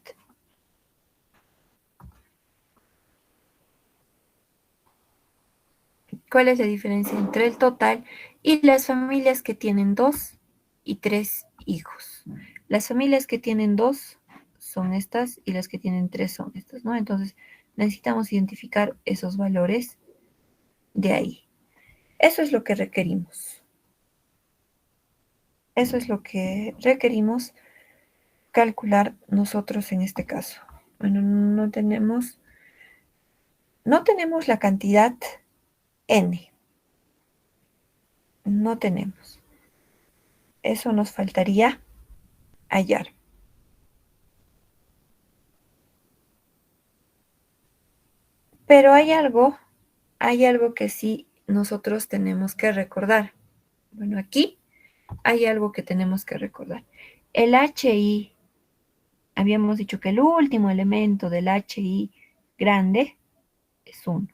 ¿Cuál es la diferencia entre el total y las familias que tienen 2 y 3 hijos? Las familias que tienen 2 son estas y las que tienen 3 son estas, ¿no? Entonces, necesitamos identificar esos valores de ahí. Eso es lo que requerimos. Eso es lo que requerimos calcular nosotros en este caso. Bueno, no tenemos la cantidad n. No tenemos. Eso nos faltaría hallar. Pero hay algo que sí nosotros tenemos que recordar. Bueno, aquí hay algo que tenemos que recordar. El HI, habíamos dicho que el último elemento del HI grande es 1.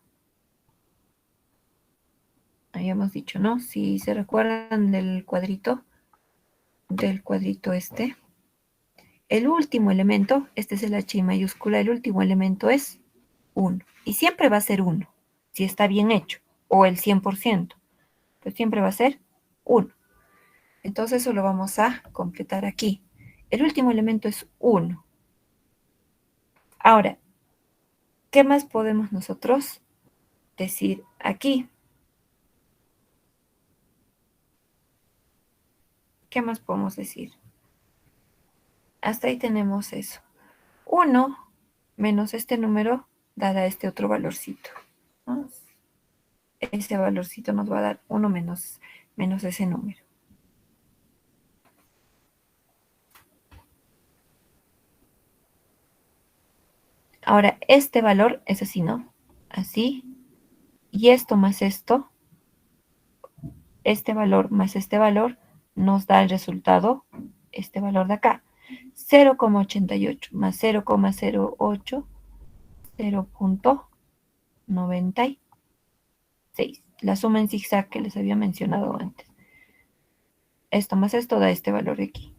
Habíamos dicho, ¿no? Si se recuerdan del cuadrito este, el último elemento, este es el HI mayúscula, el último elemento es 1. Y siempre va a ser 1, si está bien hecho, o el 100%, pues siempre va a ser 1. Entonces eso lo vamos a completar aquí. El último elemento es 1. Ahora, ¿qué más podemos nosotros decir aquí? ¿Qué más podemos decir? Hasta ahí tenemos eso. 1 menos este número dará este otro valorcito, ¿no? Ese valorcito nos va a dar 1 menos ese número. Ahora, este valor es así, ¿no? Así. Y esto más esto, este valor más este valor, nos da el resultado, este valor de acá. 0,88 más 0,08, 0,96. La suma en zigzag que les había mencionado antes. Esto más esto da este valor de aquí.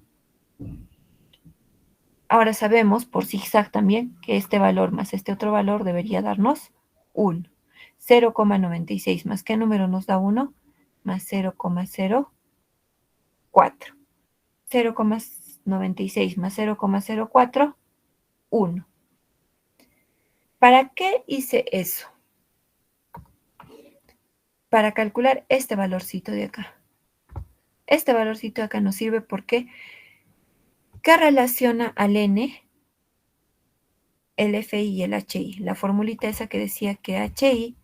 Ahora sabemos por zigzag también que este valor más este otro valor debería darnos 1. 0,96 más ¿qué número nos da 1? Más 0,04. 0,96 más 0,04, 1. ¿Para qué hice eso? Para calcular este valorcito de acá. Este valorcito de acá nos sirve porque ¿qué relaciona al n? El FI y el HI. La formulita esa que decía que HI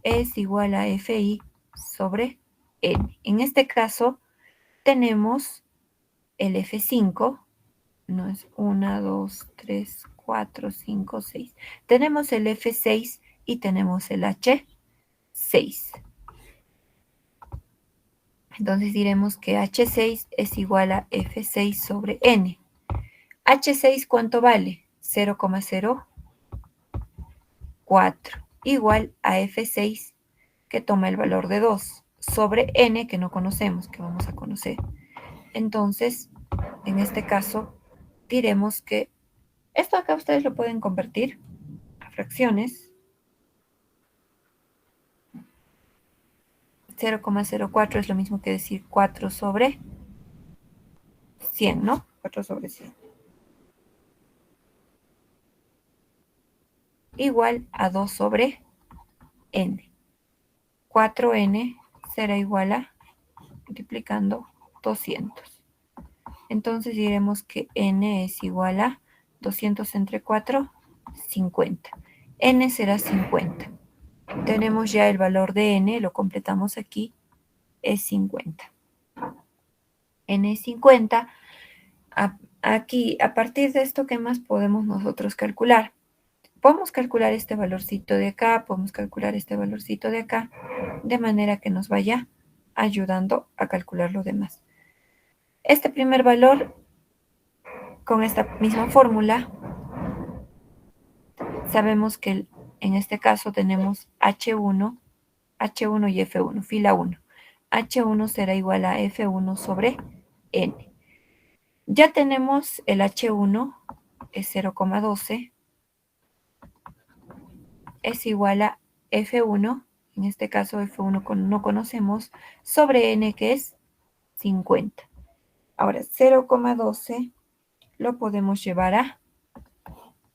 es igual a FI sobre N. En este caso tenemos el F5, no es 1, 2, 3, 4, 5, 6. Tenemos el F6 y tenemos el H6. Entonces diremos que H6 es igual a F6 sobre N. H6, ¿cuánto vale? 0,04 igual a F6 que toma el valor de 2 sobre N que no conocemos, que vamos a conocer. Entonces, en este caso, diremos que esto acá ustedes lo pueden convertir a fracciones. 0,04 es lo mismo que decir 4 sobre 100, ¿no? 4 sobre 100. Igual a 2 sobre n. 4n será igual a, multiplicando, 200. Entonces diremos que n es igual a 200 entre 4, 50. N será 50. Tenemos ya el valor de n, lo completamos aquí, es 50. N es 50. Aquí, a partir de esto, ¿qué más podemos nosotros calcular? Podemos calcular este valorcito de acá, podemos calcular este valorcito de acá, de manera que nos vaya ayudando a calcular lo demás. Este primer valor, con esta misma fórmula, sabemos que En este caso tenemos H1 y F1, fila 1. H1 será igual a F1 sobre N. Ya tenemos el H1, es 0,12, es igual a F1, en este caso F1 no conocemos, sobre N, que es 50. Ahora, 0,12 lo podemos llevar a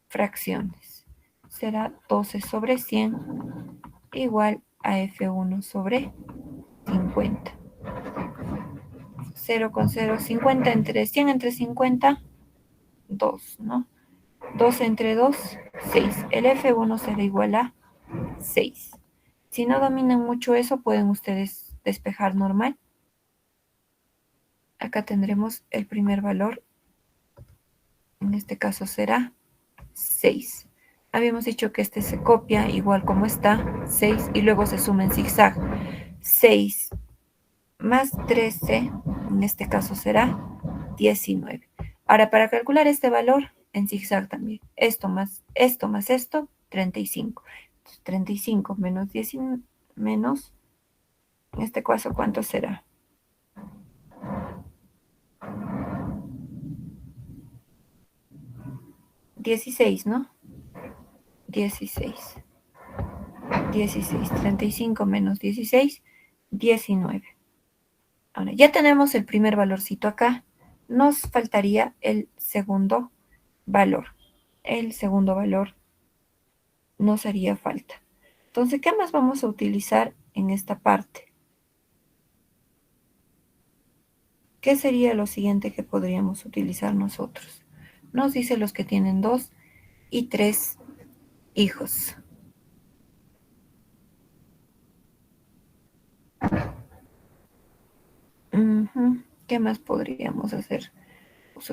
fracciones. Será 12 sobre 100 igual a F1 sobre 50. 0 con 0, 50 entre 100 entre 50, 2, ¿no? 2 entre 2, 6. El F1 será igual a 6. Si no dominan mucho eso, pueden ustedes despejar normal. Acá tendremos el primer valor. En este caso será 6. Habíamos dicho que este se copia igual como está, 6, y luego se suma en zigzag. 6 más 13, en este caso será 19. Ahora, para calcular este valor, en zigzag también, esto más esto, 35. 35 menos 10 menos, en este caso, ¿cuánto será? 16, ¿no? 16. 16. 35 menos 16, 19. Ahora, ya tenemos el primer valorcito acá. Nos faltaría el segundo valor. El segundo valor nos haría falta. Entonces, ¿qué más vamos a utilizar en esta parte? ¿Qué sería lo siguiente que podríamos utilizar nosotros? Nos dice los que tienen 2 y 3 hijos. ¿Qué más podríamos hacer?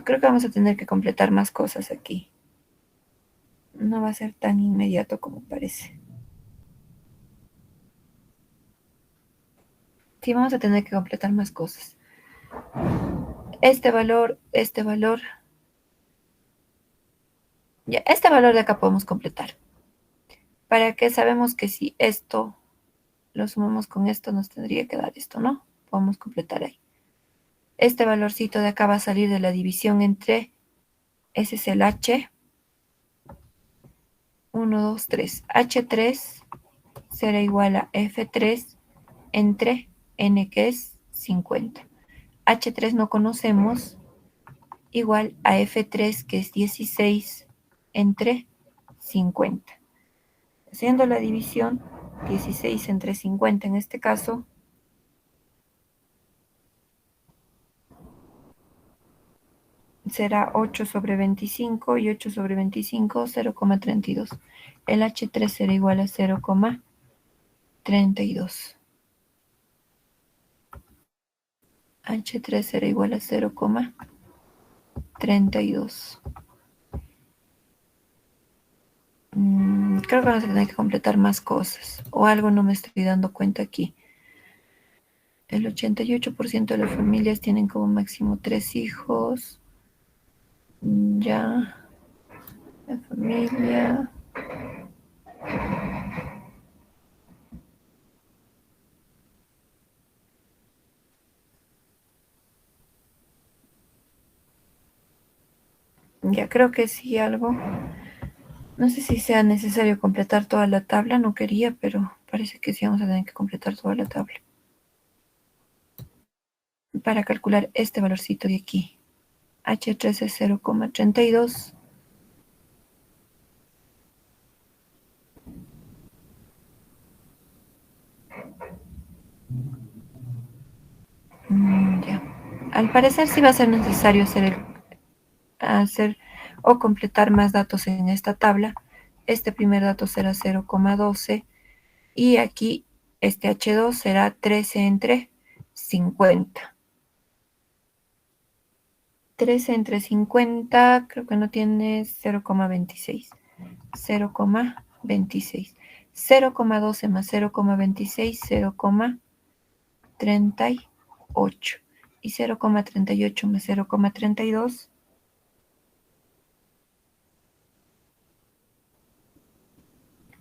Creo que vamos a tener que completar más cosas aquí. No va a ser tan inmediato como parece. Sí, vamos a tener que completar más cosas. Este valor. Ya, este valor de acá podemos completar. ¿Para qué? Sabemos que si esto lo sumamos con esto, nos tendría que dar esto, ¿no? Podemos completar ahí. Este valorcito de acá va a salir de la división entre, ese es el H. 1, 2, 3. H3 será igual a F3 entre N, que es 50. H3 no conocemos, igual a F3, que es 16 entre 50. Haciendo la división, 16 entre 50 en este caso, será 8 sobre 25, y 8 sobre 25, 0,32. El H3 será igual a 0,32. H3 será igual a 0,32. Creo que vamos a tener que completar más cosas, o algo no me estoy dando cuenta aquí. El 88% de las familias tienen como máximo 3 hijos. Ya, la familia. Ya creo que sí, algo. No sé si sea necesario completar toda la tabla, no quería, pero parece que sí vamos a tener que completar toda la tabla. Para calcular este valorcito de aquí. H3 es 0,32. Ya. Al parecer sí va a ser necesario hacer o completar más datos en esta tabla. Este primer dato será 0,12 y aquí este H2 será 13 entre 50. 13 entre 50 creo que no tiene 0,26. 0,26. 0,12 más 0,26, 0,38. Y 0,38 más 0,32,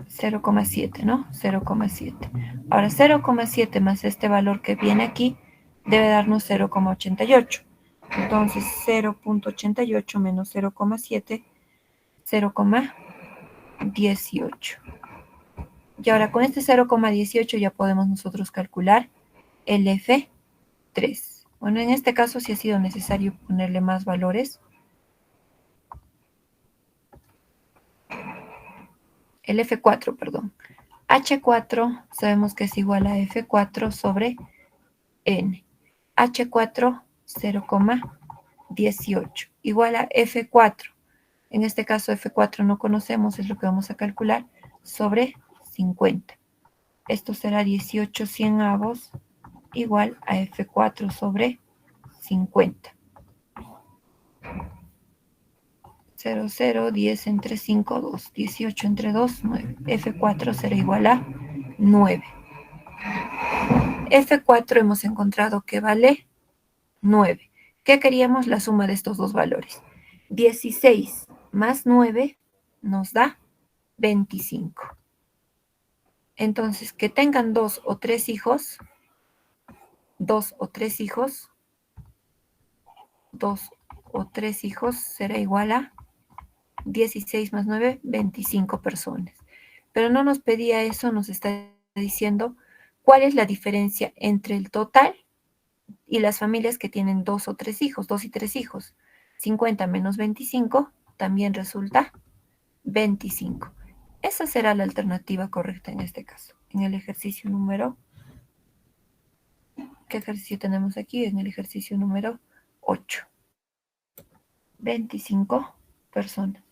0,7, ¿no? 0,7. Ahora 0,7 más este valor que viene aquí debe darnos 0,88. Entonces 0,88 menos 0,7, 0,18. Y ahora con este 0,18 ya podemos nosotros calcular el F3. Bueno, en este caso sí ha sido necesario ponerle más valores. El F4, perdón. H4 sabemos que es igual a F4 sobre N. H4, 0,18. Igual a F4. En este caso F4 no conocemos, es lo que vamos a calcular, sobre 50. Esto será 18 cienavos igual a F4 sobre 50. 0, 0, 10 entre 5, 2. 18 entre 2, 9. F4 será igual a 9. F4 hemos encontrado que vale 9. ¿Qué queríamos? La suma de estos dos valores. 16 más 9 nos da 25. Entonces, que tengan 2 o 3 hijos, 2 o 3 hijos, 2 o 3 hijos será igual a 16 más 9, 25 personas. Pero no nos pedía eso, nos está diciendo cuál es la diferencia entre el total y las familias que tienen 2 o 3 hijos, 2 y 3 hijos. 50 menos 25 también resulta 25. Esa será la alternativa correcta en este caso. En el ejercicio número, ¿qué ejercicio tenemos aquí? En el ejercicio número 8. 25 personas.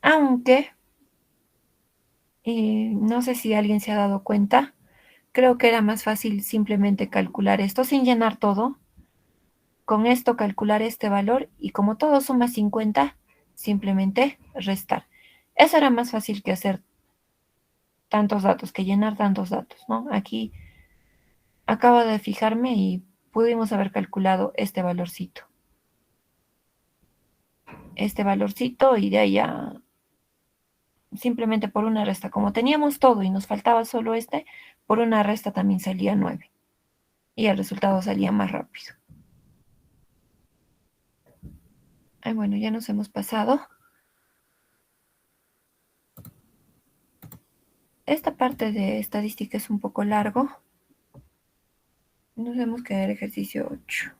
Aunque, no sé si alguien se ha dado cuenta, creo que era más fácil simplemente calcular esto sin llenar todo. Con esto calcular este valor y como todo suma 50, simplemente restar. Eso era más fácil que hacer tantos datos, que llenar tantos datos, ¿no? Aquí acabo de fijarme y pudimos haber calculado este valorcito. Este valorcito y de ahí ya simplemente por una resta. Como teníamos todo y nos faltaba solo este, por una resta también salía 9. Y el resultado salía más rápido. Ay, bueno, ya nos hemos pasado. Esta parte de estadística es un poco largo. Nos vemos que el ejercicio 8.